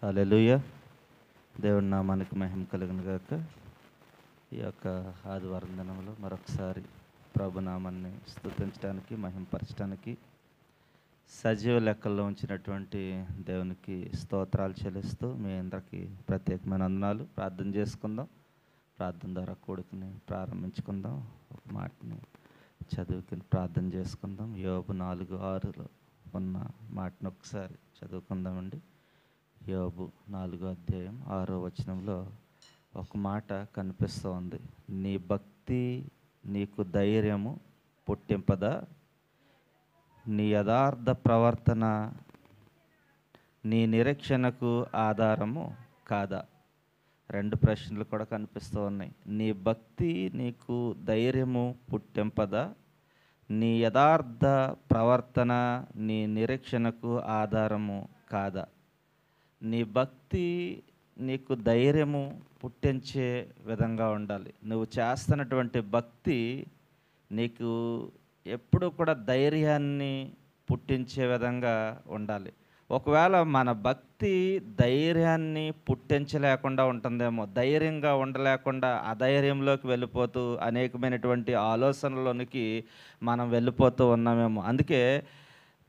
హల్లెలూయా. దేవుడి నామానికి మహిమ కలుగును గాక. ఈ యొక్క ఆదివారం దినంలో మరొకసారి ప్రభు నామాన్ని స్తుతించడానికి, మహిమపరచడానికి సజీవ లెక్కల్లో ఉంచినటువంటి దేవునికి స్తోత్రాలు చెల్లిస్తూ మీ అందరికీ ప్రత్యేకమైన వందనాలు. ప్రార్థన చేసుకుందాం. ప్రార్థన ద్వారా కూడుకుని ప్రారంభించుకుందాం. ఒక మాటని చదువుకుని ప్రార్థన చేసుకుందాం. యోబు 4:6లో ఉన్న మాటను ఒకసారి చదువుకుందామండి. యోబు 4వ అధ్యాయం 6వ వచనంలో ఒక మాట కనిపిస్తూ ఉంది. నీ భక్తి నీకు ధైర్యము పుట్టింపదా? నీ యథార్థ ప్రవర్తన నీ నిరీక్షణకు ఆధారము కాదా? రెండు ప్రశ్నలు కూడా కనిపిస్తూ ఉన్నాయి. నీ భక్తి నీకు ధైర్యము పుట్టింపదా? నీ యథార్థ ప్రవర్తన నీ నిరీక్షణకు ఆధారము కాదా? నీ భక్తి నీకు ధైర్యము పుట్టించే విధంగా ఉండాలి. నువ్వు చేస్తున్నటువంటి భక్తి నీకు ఎప్పుడు కూడా ధైర్యాన్ని పుట్టించే విధంగా ఉండాలి. ఒకవేళ మన భక్తి ధైర్యాన్ని పుట్టించలేకుండా ఉంటుందేమో, ధైర్యంగా ఉండలేకుండా అధైర్యంలోకి వెళ్ళిపోతూ అనేకమైనటువంటి ఆలోచనలోనికి మనం వెళ్ళిపోతూ ఉన్నామేమో. అందుకే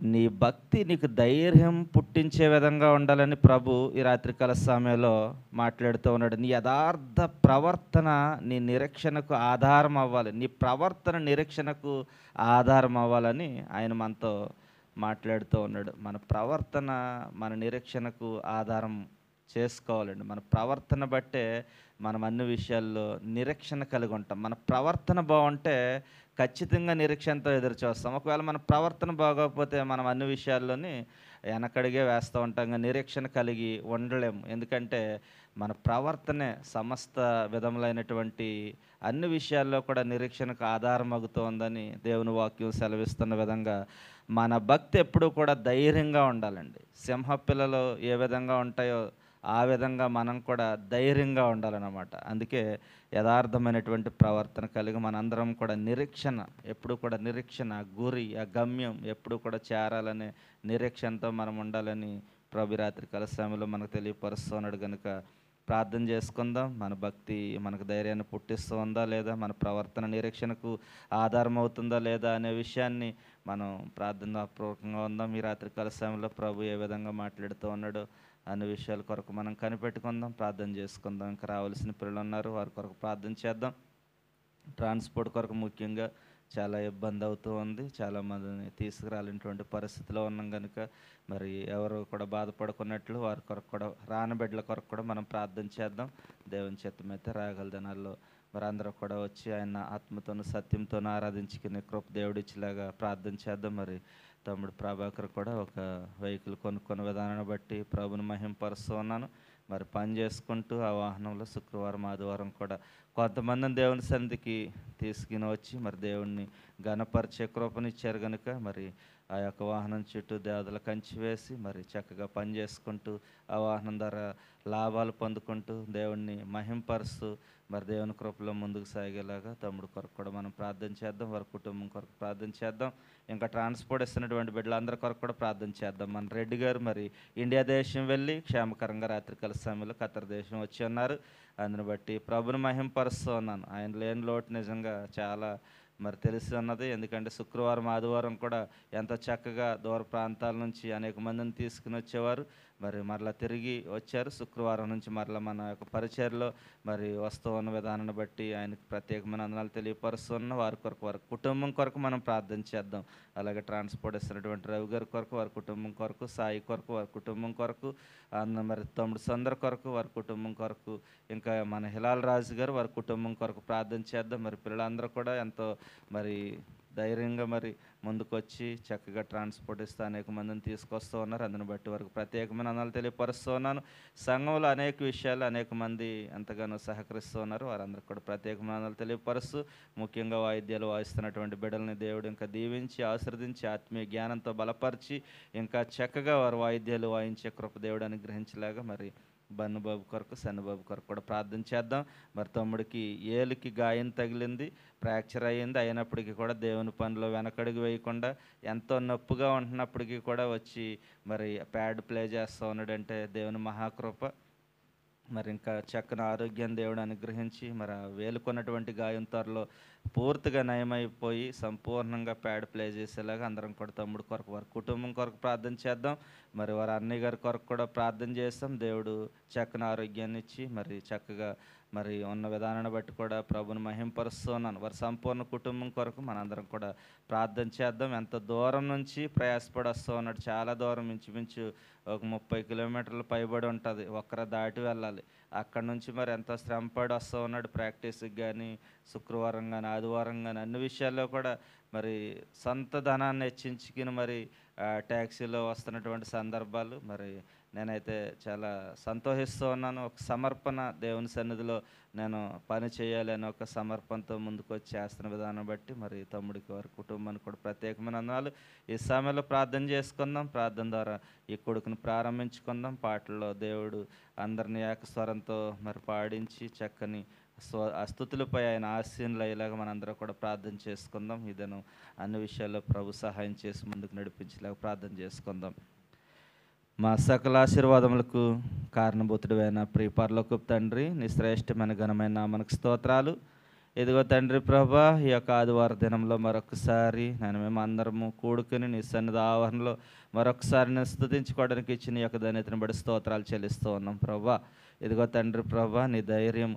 నీ భక్తి నీకు ధైర్యం పుట్టించే విధంగా ఉండాలని ప్రభు ఈ రాత్రికాల సమయంలో మాట్లాడుతూ ఉన్నాడు. నీ యథార్థ ప్రవర్తన నీ నిరీక్షణకు ఆధారం అవ్వాలి. నీ ప్రవర్తన నిరీక్షణకు ఆధారం అవ్వాలని ఆయన మనతో మాట్లాడుతూ ఉన్నాడు. మన ప్రవర్తన మన నిరీక్షణకు ఆధారం చేసుకోవాలండి. మన ప్రవర్తన బట్టే మనం అన్ని విషయాల్లో నిరీక్షణ కలిగి ఉంటాం. మన ప్రవర్తన బాగుంటే ఖచ్చితంగా నిరీక్షణతో ఎదురు చూస్తాం. ఒకవేళ మన ప్రవర్తన బాగోకపోతే మనం అన్ని విషయాల్లోని వెనకడిగే వేస్తూ ఉంటాం, నిరీక్షణ కలిగి ఉండలేము. ఎందుకంటే మన ప్రవర్తనే సమస్త విధములైనటువంటి అన్ని విషయాల్లో కూడా నిరీక్షణకు ఆధారం అవుతోందని దేవుని వాక్యం సెలవిస్తున్న విధంగా మన భక్తి ఎప్పుడూ కూడా ధైర్యంగా ఉండాలండి. సింహ పిల్లలు ఏ విధంగా ఉంటాయో ఆ విధంగా మనం కూడా ధైర్యంగా ఉండాలన్నమాట. అందుకే యథార్థమైనటువంటి ప్రవర్తన కలిగి మనందరం కూడా నిరీక్షణ, ఎప్పుడు కూడా నిరీక్షణ, గురి, ఆ గమ్యం ఎప్పుడు కూడా చేరాలనే నిరీక్షణతో మనం ఉండాలని ప్రభు రాత్రి కాల సమయంలో మనకు తెలియపరుస్తున్నాడు. కనుక ప్రార్థన చేసుకుందాం. మన భక్తి మనకు ధైర్యాన్ని పుట్టిస్తూ ఉందా లేదా, మన ప్రవర్తన నిరీక్షణకు ఆధారం అవుతుందా లేదా అనే విషయాన్ని మనం ప్రార్థనాపూర్వకంగా ఉందాం. ఈ రాత్రి కాల సమయంలో ప్రభు ఏ విధంగా మాట్లాడుతూ ఉన్నాడో అన్ని విషయాల కొరకు మనం కనిపెట్టుకుందాం, ప్రార్థన చేసుకుందాం. ఇంకా రావాల్సిన పిల్లలు ఉన్నారు, వారి కొరకు ప్రార్థన చేద్దాం. ట్రాన్స్పోర్ట్ కొరకు ముఖ్యంగా చాలా ఇబ్బంది అవుతూ ఉంది. చాలామందిని తీసుకురాలేనటువంటి పరిస్థితిలో ఉన్నాం కనుక మరి ఎవరు కూడా బాధపడుకున్నట్లు వారి కొరకు కూడా, రాని బిడ్డల కొరకు కూడా మనం ప్రార్థన చేద్దాం. దేవుని చిత్తమైతే రాగల దినాల్లో మరి అందరూ కూడా వచ్చి ఆయన ఆత్మతోనూ సత్యంతోనూ ఆరాధించుకునే కృప దేవుడిచ్చేలాగా ప్రార్థన చేద్దాం. మరి తమ్ముడు ప్రభాకర్ కూడా ఒక వెహికల్ కొనుక్కున్న విధానాన్ని బట్టి ప్రభుని మహింపరుస్తూ ఉన్నాను. మరి పని చేసుకుంటూ ఆ వాహనంలో శుక్రవారం ఆదివారం కూడా కొంతమందిని దేవుని సన్నిధికి తీసుకుని వచ్చి మరి దేవుణ్ణి ఘనపరిచే కృపనిచ్చారు కనుక మరి ఆ యొక్క వాహనం చుట్టూ దేవతల కంచి వేసి మరి చక్కగా పని చేసుకుంటూ ఆ వాహనం ద్వారా లాభాలు పొందుకుంటూ దేవుణ్ణి మహింపరుస్తూ మరి దేవుని కృపలో ముందుకు సాగేలాగా తమ్ముడు కొరకు కూడా మనం ప్రార్థన చేద్దాం. వారి కుటుంబం కొరకు ప్రార్థన చేద్దాం. ఇంకా ట్రాన్స్పోర్ట్ ఇస్తున్నటువంటి బిడ్డలందరి కొరకు కూడా ప్రార్థన చేద్దాం. మన రెడ్డి గారు మరి ఇండియా దేశం వెళ్ళి క్షేమకరంగా రాత్రికాల సమయంలో ఖత్తర్ దేశం వచ్చి ఉన్నారు. అందుని బట్టి ప్రభుని మహింపరుస్తూ ఉన్నాను. ఆయన లేని లోటు నిజంగా చాలా మరి తెలిసి ఉన్నది. ఎందుకంటే శుక్రవారం ఆదివారం కూడా ఎంతో చక్కగా దూర ప్రాంతాల నుంచి అనేక మందిని తీసుకుని వచ్చేవారు. మరి మరలా తిరిగి వచ్చారు. శుక్రవారం నుంచి మరలా మన యొక్క పరిచర్లో మరి వస్తూ ఉన్న విధానాన్ని బట్టి ఆయనకు ప్రత్యేకమైన వందనాలు తెలియపరుస్తున్న వారి కొరకు, వారి కుటుంబం కొరకు మనం ప్రార్థన చేద్దాం. అలాగే ట్రాన్స్పోర్ట్ ఇస్తున్నటువంటి రవి గారి కొరకు, వారి కుటుంబం కొరకు, సాయి కొరకు, వారి కుటుంబం కొరకు, మరి తమ్ముడు సుందర్ కొరకు, వారి కుటుంబం కొరకు, ఇంకా మన హిలాల్ రాజు గారు వారి కుటుంబం కొరకు ప్రార్థన చేద్దాం. మరి పిల్లలందరూ కూడా ఎంతో మరి ధైర్యంగా మరి ముందుకొచ్చి చక్కగా ట్రాన్స్పోర్ట్ ఇస్తూ అనేక మందిని తీసుకొస్తూ ఉన్నారు. అందుని బట్టి వారికి ప్రత్యేకమైన వందనాలు తెలియపరుస్తూ ఉన్నాను. సంఘంలో అనేక విషయాలు అనేక మంది ఎంతగానో సహకరిస్తూ ఉన్నారు. వారందరికీ కూడా ప్రత్యేకమైన వందనాలు తెలియపరుస్తూ ముఖ్యంగా వాయిద్యాలు వాయిస్తున్నటువంటి బిడ్డల్ని దేవుడు ఇంకా దీవించి ఆశీర్వదించి ఆత్మీయ జ్ఞానంతో బలపరిచి ఇంకా చక్కగా వారు వాయిద్యాలు వాయించే కృప దేవుడు అనుగ్రహించేలాగా మరి బన్నుబాబు కొరకు, సన్నుబాబు కొరకు కూడా ప్రార్థన చేద్దాం. మరి తమ్ముడికి ఏలుకి గాయం తగిలింది, ఫ్రాక్చర్ అయ్యింది. అయినప్పటికీ కూడా దేవుని పనిలో వెనకడుగు వేయకుండా ఎంతో నొప్పిగా ఉంటున్నప్పటికీ కూడా వచ్చి మరి ప్యాడ్ ప్లే చేస్తూ ఉన్నాడంటే దేవుని మహాకృప. మరి ఇంకా చక్కని ఆరోగ్యం దేవుడు అనుగ్రహించి మరి ఆ వేలుకున్నటువంటి గాయం త్వరలో పూర్తిగా నయమైపోయి సంపూర్ణంగా ప్యాడ్ ప్లే చేసేలాగా అందరం కూడా తమ్ముడు కొరకు, వారి కుటుంబం కొరకు ప్రార్థన చేద్దాం. మరి వారి అన్నయ్య గారి కొరకు కూడా ప్రార్థన చేస్తాం. దేవుడు చక్కని ఆరోగ్యాన్ని ఇచ్చి మరి చక్కగా మరి ఉన్న విధానాన్ని బట్టి కూడా ప్రభుని మహింపరుస్తున్నాను. వారి సంపూర్ణ కుటుంబం కొరకు మనందరం కూడా ప్రార్థన చేద్దాం. ఎంత దూరం నుంచి ప్రయాసపడి వస్తూ ఉన్నాడు, చాలా దూరం, ఇంచుమించు ఒక 30 కిలోమీటర్లు పైబడి ఉంటుంది, ఒక్కర దాటి వెళ్ళాలి. అక్కడ నుంచి మరి ఎంతో శ్రమపడి వస్తూ ఉన్నాడు ప్రాక్టీస్కి కానీ, శుక్రవారం కానీ, ఆదివారం కానీ, అన్ని విషయాల్లో కూడా మరి సొంత ధనాన్ని హెచ్చించుకుని మరి ట్యాక్సీలో వస్తున్నటువంటి సందర్భాలు మరి నేనైతే చాలా సంతోషిస్తూ ఉన్నాను. ఒక సమర్పణ, దేవుని సన్నిధిలో నేను పని చేయాలి అని ఒక సమర్పణతో ముందుకు వచ్చి చేస్తున్న విధానం బట్టి మరి తమ్ముడికి, వారి కుటుంబానికి కూడా ప్రత్యేకమైన వందనాలు. ఈ సమయంలో ప్రార్థన చేసుకుందాం. ప్రార్థన ద్వారా ఈ కొడుకుని ప్రారంభించుకుందాం. పాటల్లో దేవుడు అందరినీ ఏకస్వరంతో మరి పాడించి చక్కని స్తుతులపై ఆయన ఆశీనులు అయ్యేలాగా మనందరం కూడా ప్రార్థన చేసుకుందాం. ఇదను అన్ని విషయాల్లో ప్రభు సహాయం చేసి ముందుకు నడిపించేలాగా ప్రార్థన చేసుకుందాం. మా సకల ఆశీర్వాదములకు కారణభూతుడైన ప్రియ పరలోకపు తండ్రి, నీ శ్రేష్టమైన ఘనమైన నామమునకు స్తోత్రాలు. ఇదిగో తండ్రి ప్రభా, ఈ యొక్క ఆదివారం దినంలో మరొకసారి మేము అందరము కూడుకుని నీ సన్నిధి ఆవరణలో మరొకసారి నేను స్తుతించుకోవడానికి ఇచ్చిన ఈ యొక్క ధన్యతను బట్టి స్తోత్రాలు చెల్లిస్తూ ఉన్నాం ప్రభా. ఇదిగో తండ్రి ప్రభా, నీ ధైర్యం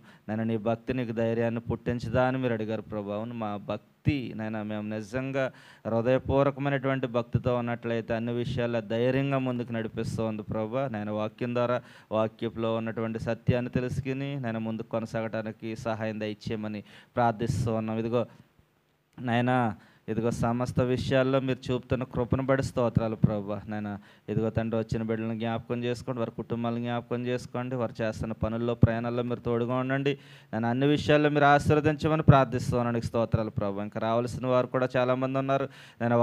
నీ భక్తి నీకు ధైర్యాన్ని పుట్టించదా అని మీరు అడిగారు ప్రభా. అవును, మా భక్తి మేము నిజంగా హృదయపూర్వకమైనటువంటి భక్తితో ఉన్నట్లయితే అన్ని విషయాల్లో ధైర్యంగా ముందుకు నడిపిస్తూ ఉంది ప్రభా. వాక్యం ద్వారా వాక్యంలో ఉన్నటువంటి సత్యాన్ని తెలుసుకుని ముందుకు కొనసాగడానికి సహాయం దయచేయమని ప్రార్థిస్తూ ఉన్నాం. ఇదిగో సమస్త విషయాల్లో మీరు చూపుతున్న కృపను బడి స్తోత్రాలు ప్రభా. ఇదిగో తండ్రి, వచ్చిన బిడ్డలను జ్ఞాపకం చేసుకోండి, వారి కుటుంబాలను జ్ఞాపకం చేసుకోండి, వారు చేస్తున్న పనుల్లో ప్రయాణాల్లో మీరు తోడుగా ఉండండి. అన్ని విషయాల్లో మీరు ఆశీర్వదించమని ప్రార్థిస్తున్నాను. స్తోత్రాలు ప్రభా. ఇంకా రావాల్సిన వారు కూడా చాలామంది ఉన్నారు,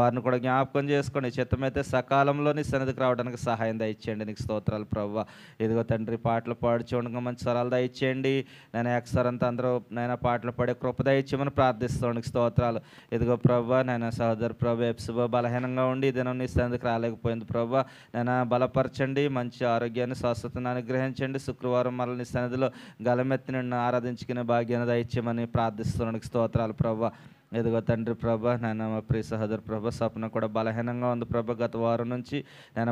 వారిని కూడా జ్ఞాపకం చేసుకోండి. చిత్తమైతే సకాలంలో నీ సన్నిధికి రావడానికి సహాయం దయచేయండి. నీకు స్తోత్రాలు ప్రభా. ఇదిగో తండ్రి, పాటలు పాడి చూడగా మంచి స్వరాలు దయచేయండి. అక్షరంతా అందరూ పాటలు పాడే కృప దయచేయమని ప్రార్థిస్తున్నాను. నీకు స్తోత్రాలు. ఇదిగో ప్రభా, సహోదరు ప్రభా ఎప్సుబా బలహీనంగా ఉండి దినం నీ సన్నిధికి రాలేకపోయింది ప్రభా. బలపరచండి, మంచి ఆరోగ్యాన్ని, స్వస్థతను అనుగ్రహించండి. శుక్రవారం మళ్ళీ నీ సన్నిధిలో గలమెత్తి నిన్ను ఆరాధించుకునే భాగ్యాన్ని దయచేయమని ప్రార్థిస్తున్నాను. స్తోత్రాలు ప్రభా. ఇదిగో తండ్రి ప్రభా, మా ప్రియ సహోదరు ప్రభా స్వప్న కూడా బలహీనంగా ఉంది ప్రభా. గత వారం నుంచి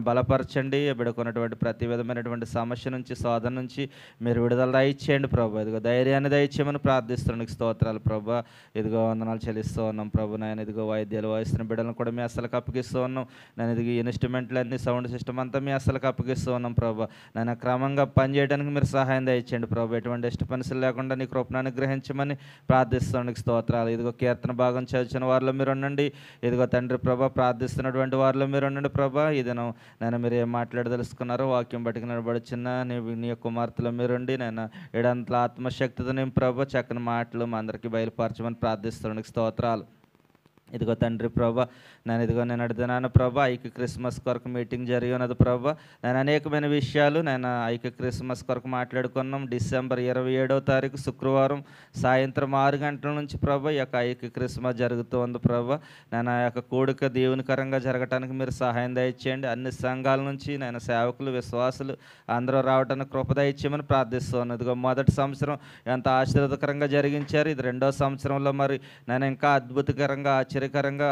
బలపరచండి. బిడ్డకున్నటువంటి ప్రతి విధమైనటువంటి సమస్య నుంచి, శోధన నుంచి మీరు విడుదల దయచేయండి ప్రభా. ఇదిగో ధైర్యాన్ని దయచేయమని ప్రార్థిస్తున్నాను. స్తోత్రాలు ప్రభా. ఇదిగో వందనాలు చెల్లిస్తూ ఉన్నాం ప్రభు. ఇదిగో వాయిద్యాలు వాయిస్తున్న బిడ్డలను కూడా మీ అస్సలకు అప్పగిస్తూ ఉన్నాం. ఇదిగో ఇన్స్ట్రుమెంట్లన్నీ, సౌండ్ సిస్టమ్ అంతా మీ అస్సలకు అప్పగిస్తూ ఉన్నాం ప్రభా. క్రమంగా పనిచేయడానికి మీరు సహాయం దయచేయండి ప్రభా. ఎటువంటి ఇష్టపనిసలు లేకుండా నీ కృపను అనుగ్రహించమని ప్రార్థిస్తున్నాను. స్తోత్రాలు. ఇదిగో కీర్తన భాగం చదివిన వారిలో మీరు ఉండండి. ఇదిగో తండ్రి ప్రభా, ప్రార్థిస్తున్నటువంటి వారిలో మీరు ఉండండి ప్రభా. ఇదను మీరు ఏం మాట్లాడదలుచుకున్నారో వాక్యం బట్టి నిలబడుచున్న నీ కుమార్తెలో మీరుండి ఇడంతల ఆత్మశక్తితో నేను ప్రభా చక్కని మాటలు మా అందరికీ బయలుపరచమని ప్రార్థిస్తున్నాను. స్తోత్రాలు. ఇదిగో తండ్రి ప్రభా, నేను అడుగుతున్నాను ప్రభా, ఐక్య క్రిస్మస్ కొరకు మీటింగ్ జరిగి ఉన్నది ప్రభా. అనేకమైన విషయాలు ఐక్య క్రిస్మస్ కొరకు మాట్లాడుకున్నాం. డిసెంబర్ 27వ తారీఖు శుక్రవారం సాయంత్రం 6 గంటల నుంచి ప్రభా ఈ యొక్క ఐక్య క్రిస్మస్ జరుగుతూ ఉంది ప్రభా. ఆ యొక్క కూడిక దేవునికరంగా జరగటానికి మీరు సహాయం దయచేయండి. అన్ని సంఘాల నుంచి సేవకులు, విశ్వాసులు అందరూ రావడానికి కృప దయచేయమని ప్రార్థిస్తున్నాను. ఇదిగో మొదటి సంవత్సరం ఎంత ఆశీర్వాదకరంగా జరిగించారు. ఇది రెండో సంవత్సరంలో మరి ఇంకా అద్భుతకరంగా, ఆశ్చర్యకరంగా,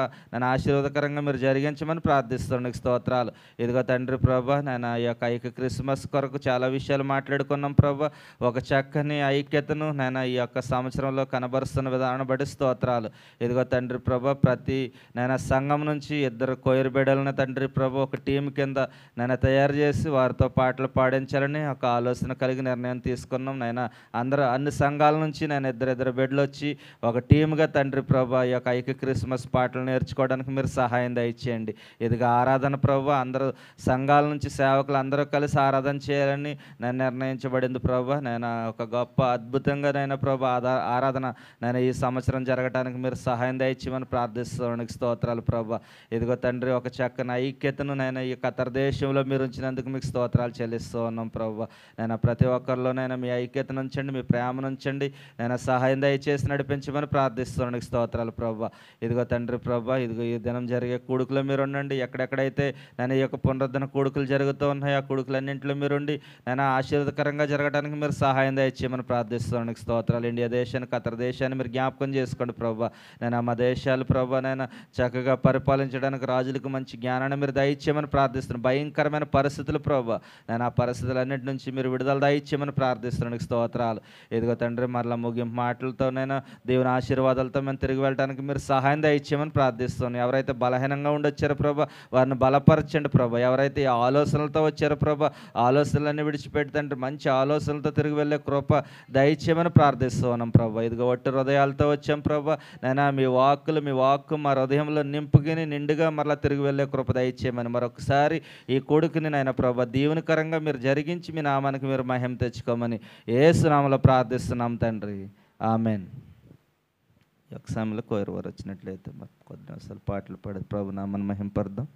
ఆశీర్వాదకరంగా మీరు జరిగించమని ప్రార్థిస్తున్నాను. స్తోత్రాలు. ఇదిగో తండ్రి ప్రభా, ఈ యొక్క ఐక్య క్రిస్మస్ కొరకు చాలా విషయాలు మాట్లాడుకున్నాం ప్రభా. ఒక చక్కని ఐక్యతను ఈ యొక్క సంవత్సరంలో కనబరుస్తున్న విధానం బట్టి స్తోత్రాలు. ఇదిగో తండ్రి ప్రభా, ప్రతి సంఘం నుంచి 2 కోయిర్ బిడ్డలను తండ్రి ప్రభా ఒక టీం కింద తయారు చేసి వారితో పాటలు పాడించాలని ఒక ఆలోచన కలిగి నిర్ణయం తీసుకున్నాం. అన్ని సంఘాల నుంచి 2 బిడ్డలు వచ్చి ఒక టీముగా తండ్రి ప్రభా ఈ యొక్క ఐక్య క్రిస్మస్ క్రిస్మస్ పాటలు నేర్చుకోవడానికి మీరు సహాయం దయచేయండి. ఇదిగో ఆరాధన ప్రభు అందరూ సంఘాల నుంచి సేవకులు అందరూ కలిసి ఆరాధన చేయాలని నేను నిర్ణయించబడింది ప్రభు. నేను ఒక గొప్ప అద్భుతంగా నైనా ప్రభు ఆరాధన నేను ఈ సంవత్సరం జరగడానికి మీరు సహాయం దయచేయమని ప్రార్థిస్తానికి స్తోత్రాలు ప్రభు. ఇదిగో తండ్రి, ఒక చక్కని ఐక్యతను నేను ఈ ఖతర్ దేశంలో మీరు ఉంచినందుకు మీకు స్తోత్రాలు చెల్లిస్తూ ఉన్నాం ప్రభు. నేను ప్రతి ఒక్కరిలోనైనా మీ ఐక్యతను ఉంచండి, మీ ప్రేమను ఉంచండి, నేను సహాయం దయచేసి నడిపించమని ప్రార్థిస్తున్నానికి స్తోత్రాలు ప్రభు. ఇదిగో తండ్రి ప్రభు, ఇదిగో ఈ దినం జరిగే కూడుకులో మీరు ఉండండి. ఎక్కడెక్కడైతే నేను ఈ యొక్క పునరుద్ధరణ కూడుకులు జరుగుతూ ఉన్నాయి ఆ కూడుకులన్నింటిలో మీరుండి నేను ఆశీర్వదకరంగా జరగడానికి మీరు సహాయం దయచేయమని ప్రార్థిస్తున్నానికి స్తోత్రాలు. ఇండియా దేశాన్ని, ఖతర్ దేశాన్ని మీరు జ్ఞాపకం చేసుకోండి ప్రభు. నేను మా దేశాలు ప్రభు నేను చక్కగా పరిపాలించడానికి రాజులకు మంచి జ్ఞానాన్ని మీరు దయచేయమని ప్రార్థిస్తున్నాను. భయంకరమైన పరిస్థితులు ప్రభు, నేను ఆ పరిస్థితులన్నింటి నుంచి మీరు విడుదల దయచేయమని ప్రార్థిస్తున్నానికి స్తోత్రాలు. ఇదిగో తండ్రి, మరలా ముగింపు మాటలతో నేను దేవుని ఆశీర్వాదాలతో మేము తిరిగి వెళ్ళడానికి మీరు సహాయం దయచేయమని ప్రార్థిస్తున్నాను. ఎవరైతే బలహీనంగా ఉండొచ్చారో ప్రభు వారిని బలపరచండి ప్రభు. ఎవరైతే ఈ ఆలోచనలతో వచ్చారో ప్రభు ఆలోచనలన్నీ విడిచిపెట్టి తండ్రి మంచి ఆలోచనలతో తిరిగి వెళ్ళే కృప దయచేయమని ప్రార్థిస్తున్నాం ప్రభు. ఇదిగో ఒట్టి హృదయాలతో వచ్చాం ప్రభు. నేను మీ వాక్కు మా హృదయంలో నింపుకుని నిండుగా మరలా తిరిగి వెళ్ళే కృప దయచేయమని మరొకసారి ఈ కొడుకుని నాయన ప్రభు దీవెనకరంగా మీరు జరిగించి మీ నామానికి మీరు మహిమ తెచ్చుకోమని యేసు నామములో ప్రార్థిస్తున్నాం తండ్రి, ఆమెన్. ఈ యొక్క సమయంలో కోయరు వారు వచ్చినట్లయితే మరి కొద్ది నిమిషాలు పాటలు పాడి ప్రభు నామని మహింపడదాం.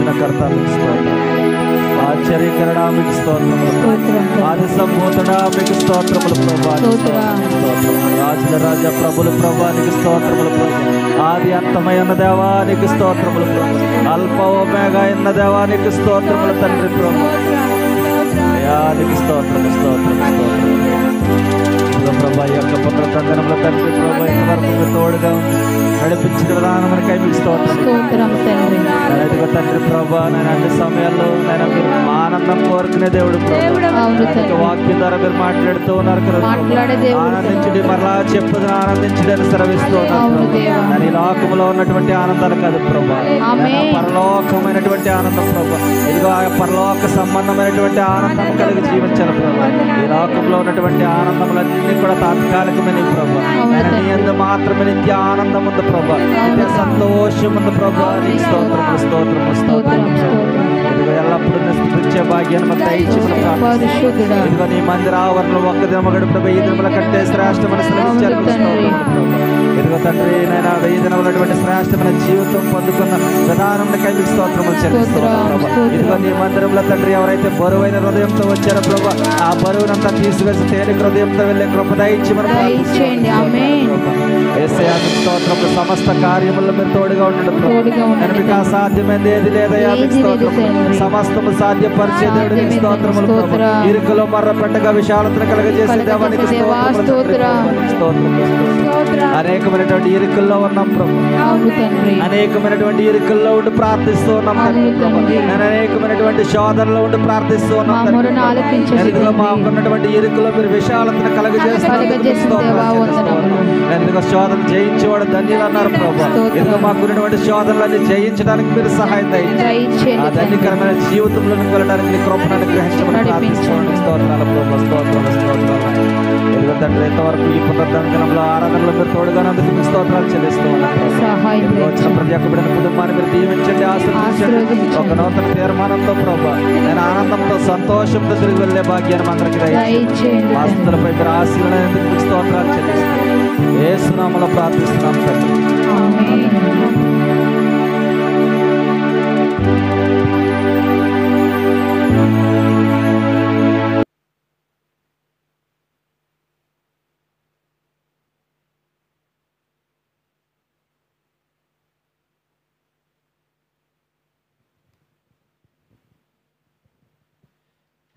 దర్శనకర్త మీకు స్తోత్రం, ఆశ్చర్యకరుడా మీకు స్తోత్రములు, ఆది సంభూతుడా మీకు స్తోత్రములు ప్రభా, స్తోత్రం రాజుల రాజా ప్రభులు ప్రభానికి స్తోత్రములు ప్రభా, ఆది అంతమైన దేవానికి స్తోత్రములు ప్రభా, అల్ప ఓమేగా అయిన దేవానికి స్తోత్రములు తండ్రి ప్రభా, దయానికి స్తోత్రము స్తోత్రము స్తోత్రం ప్రభా. ఈ యొక్క పునరుద్ధరణలో తండ్రి ప్రభా ఇంతవరకు తోడుగా నడిపించిన విధానమునకై మీకు స్తోత్రం తండ్రి ప్రభా. నేను అన్ని సమయాల్లో నేను మీరు ఆనందం కోరుకునే దేవుడు వాక్యం ద్వారా మీరు మాట్లాడుతూ ఉన్నారు కదా, ఆనందించుడి మరలా చెప్పుది ఆనందించుడి అని సెలవిస్తూ ఉన్నారు. నేను ఈ లోకంలో ఉన్నటువంటి ఆనందాలు కాదు ప్రభా, పరలోకమైనటువంటి ఆనందం ప్రభా, ఇదిగో ఆ పరలోక సంబంధమైనటువంటి ఆనందం కలిగి జీవించాలి ప్రభా. ఈ లోకంలో ఉన్నటువంటి ఆనందములన్నీ కూడా తాత్కాలికమైన ప్రభా, నేను నీ యందు మాత్రమే నిత్య ఆనందం ఉంది ప్రభా, నిత్య సంతోషం ఉంది ప్రభా. నీ స్తోత్రము స్తోత్రము స్తోత్రము ఇదిగో ఎల్లప్పుడూ నిష్కృత్య భాగ్యాన్ని ఇదిగో నీ మందిర ఆవరణలో ఒక్క దినమగడు ప్రభా ఈ దినముల కంటే శ్రేష్టమైన ఇదిగో తండ్రి నేను 1000 దినములటువంటి శ్రేష్టమైన జీవితం పొందుకున్న విధానం మీకు స్తోత్రములు చెల్లిస్తున్నాను. ఇదిగో నీ మందిరంలో తండ్రి ఎవరైతే బరువైన హృదయంతో వచ్చారో ప్రభా, ఆ బరువునంతా తీసివేసి తేలిక హృదయంతో వెళ్ళే కృప దయచి మనం యేసయ్యా మీకు స్తోత్రము. సమస్త కార్యముల్లో మీరు తోడుగా ఉండండి ప్రభా, నేను మీకు అసాధ్యమైనది ఏది లేదయ్యా మీకు స్తోత్రము. సమస్తము సాధ్యపరిచే దేవుడు మీకు స్తోత్రములు ప్రభా, ఇరుకులో మర్ర పెట్టగా విశాలతను కలగజేసే దేవానికి స్తోత్రములు. అనేకమైనటువంటి ఇరుకుల్లో ఉన్నాం ప్రభా, అనేకమైనటువంటి ఇరుకుల్లో ఉండి ప్రార్థిస్తూ ఉన్నాం ప్రభా, నేను అనేకమైనటువంటి శోధనలో ఉండి ప్రార్థిస్తూ ఉన్నాం. మాకున్నటువంటి ఇరుకులో మీరు విశాలతను కలగజేస్తున్నారు. శోధన జయించేవాడు ధన్యులు అన్నారు ప్రభా, ఎందుకు మాకున్నటువంటి శోధనలన్నీ జయించడానికి మీరు సహాయం దయచేయండి. ఆ ధన్యకరమైన జీవితంలోకి వెళ్ళడానికి నీ కృపను అనుగ్రహించమని ప్రార్థిస్తున్నాను. స్తోత్రాలు ప్రభా, స్తోత్రాలు స్తోత్రాలు. ఎందుకు తండ్రి ఇంతవరకు ఈ పునరుద్ధరణలో ఆరాధనలో మీరు తోడుగానందుకు మీకు స్తోత్రాలు చెల్లిస్తూ ఉన్నాను. వచ్చిన ప్రతి ఒక్క బిడ్డల కుటుంబాన్ని మీరు దీవించండి, ఆశీర్వదించండి. ఒక నూతన తీర్మానంతో ప్రభా నేను ఆనందంతో సంతోషంతో తిరిగి వెళ్ళే భాగ్యాన్ని అందరికీ దయచేయండి. ఆస్తులపై మీరు ఆశీర్వదించేందుకు మీకు స్తోత్రాలు చెల్లిస్తున్నాను. యేసు నామములో ప్రార్థిస్తున్నాం తండ్రి.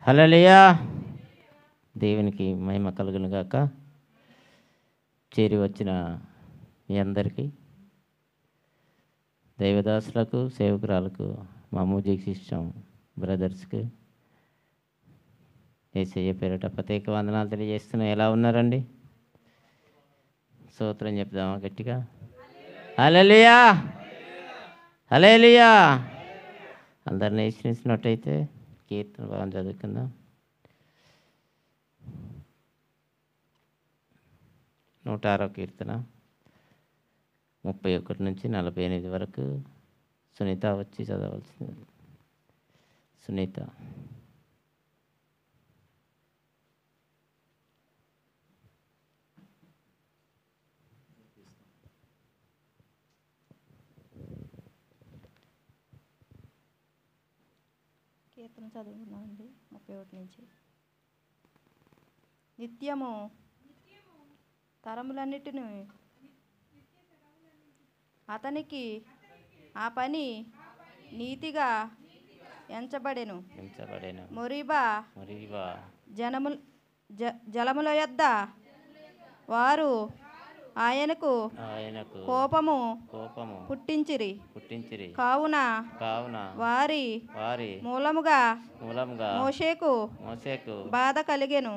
హల్లెలూయా. దేవునికి మహిమ కలుగును గాక. చేరి వచ్చిన మీ అందరికీ, దైవదాసులకు, సేవకురాలకు, మా మ్యూజిక్ సిస్టమ్ బ్రదర్స్కి యేసయ్య పేరిట ప్రత్యేక వందనాలు తెలియజేస్తున్నాం. ఎలా ఉన్నారండి? స్తోత్రం చెప్దామా గట్టిగా? హల్లెలూయా, హల్లెలూయా. అందరిని వేసినట్టయితే కీర్తన బాగా చదువుకుందాం. 106వ కీర్తన 31 నుంచి 48 వరకు సునీత వచ్చి చదవలసింది. సునీత. కీర్తన చదువుకున్నామండి 31 నుంచి. నిత్యము తరములన్నిటిని అతనికి ఆ పని నీతిగా ఎంచబడెను. మొరీబా జలముల యొద్ద వారు ఆయనకు కోపము పుట్టించిరి. కావున వారి మూలముగా మోషేకు బాధ కలిగెను.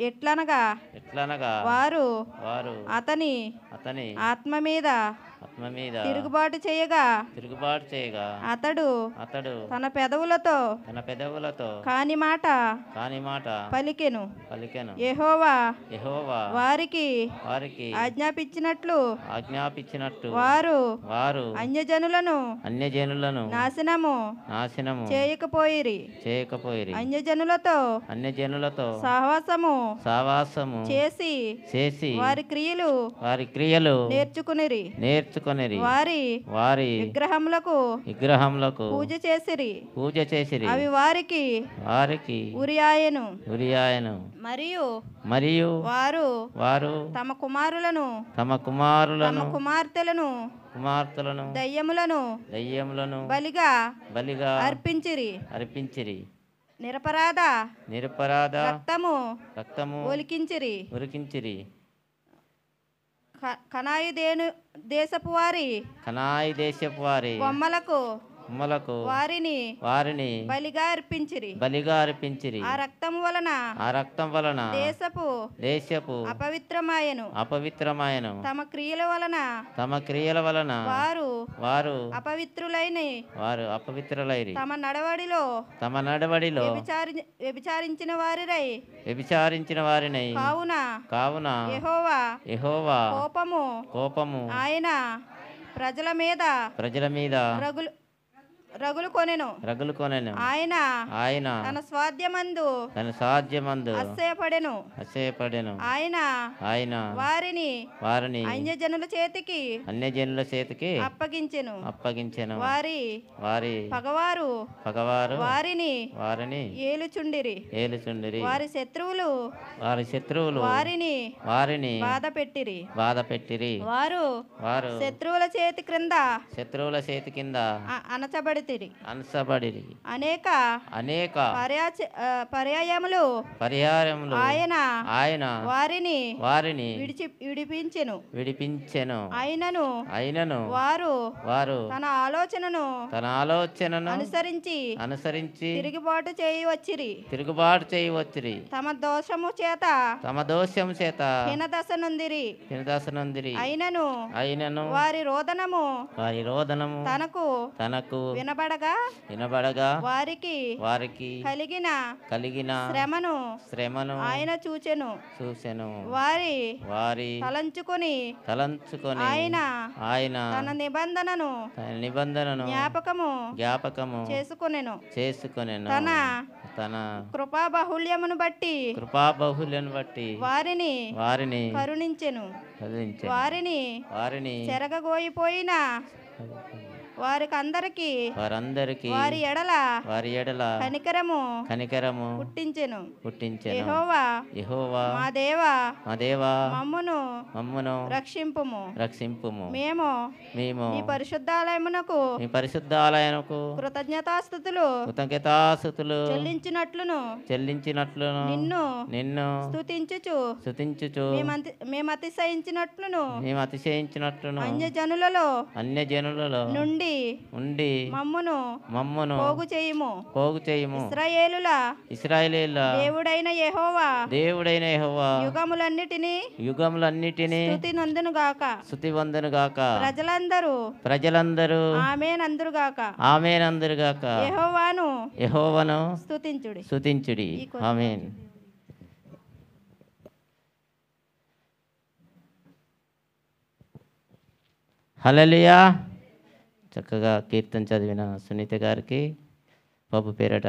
ఎట్లనగా వారు అతని ఆత్మ మీద తిరుగుబాటు చేయగా అతడు తన పెదవులతో కాని మాట పలికెను. యెహోవా వారికి ఆజ్ఞాపించినట్లు వారు అన్యజనులను నాశనము చేయకపోయిరి. అన్యజనులతో సహవాసము చేసి వారి క్రియలు నేర్చుకునిరి. వారి వారి విగ్రహములకు పూజ చేసిరి అవి వారికి ఉరియాయెను మరియు వారు తమ కుమారులను కుమార్తెలను దయ్యములను బలిగా అర్పించిరి నిరపరాధ రక్తము ఒలికించిరి కనాయి దేశపు వారి బొమ్మలకు వారిని బలిగా అర్పించిరి ఆ రక్తం వలన దేశపు అపవిత్రమాయెను తమ క్రియల వలన వారు అపవిత్రులైరి తమ నడవడిలో వ్యభిచారించిన వారినై కావున యెహోవా కోపము ఆయన ప్రజల మీద రగులు కొనెను ఆయన తన స్వాధ్యమందు అసహ్యపడెను ఆయన వారిని అన్యజనుల చేతికి అప్పగించెను వారి పగవారు వారిని ఏలుచుండిరి వారి శత్రువులు వారిని బాధపెట్టిరి వారు శత్రువుల చేతి కింద అనచబడిరి అనేక పర్యాయములు ఆయన వారిని విడిపించెను అయినను వారు తన ఆలోచనను అనుసరించి తిరుగుబాటు చేయవచ్చిరి తమ దోషము చేత హీనదశ నొందిరి అయినను వారి రోదనము తనకు వినబడగా వారికి కలిగిన శ్రమను ఆయన చూచెను వారి తలంచుకొని ఆయన తన నిబంధనను జ్ఞాపకము చేసుకొనెను తన కృపాబాహుళ్యమును బట్టి వారిని కరుణించెను వారిని చెరగగోయిపోయిన వారందరికి వారి ఎడల కనికరము పుట్టించెను యెహోవా మా దేవా మమ్మును రక్షింపుము మేము నీ పరిశుద్ధాలయమునకు కృతజ్ఞతాస్తుతులు చెల్లించినట్లును నిన్ను స్తుతించుచు మేము అతిశయించినట్లును అన్యజనులలో నుండి మమ్మును పోగు చేయుము ఇశ్రాయేలుల దేవుడైన యెహోవా యుగములన్నిటినీ స్తుతి వందును గాక ప్రజలందరూ ఆమేన్ అందురు గాక యెహోవాను స్తుతించుడి ఆమేన్. హల్లెలూయా. చక్కగా కీర్తన చదివిన సునీత గారికి బాబు పేరట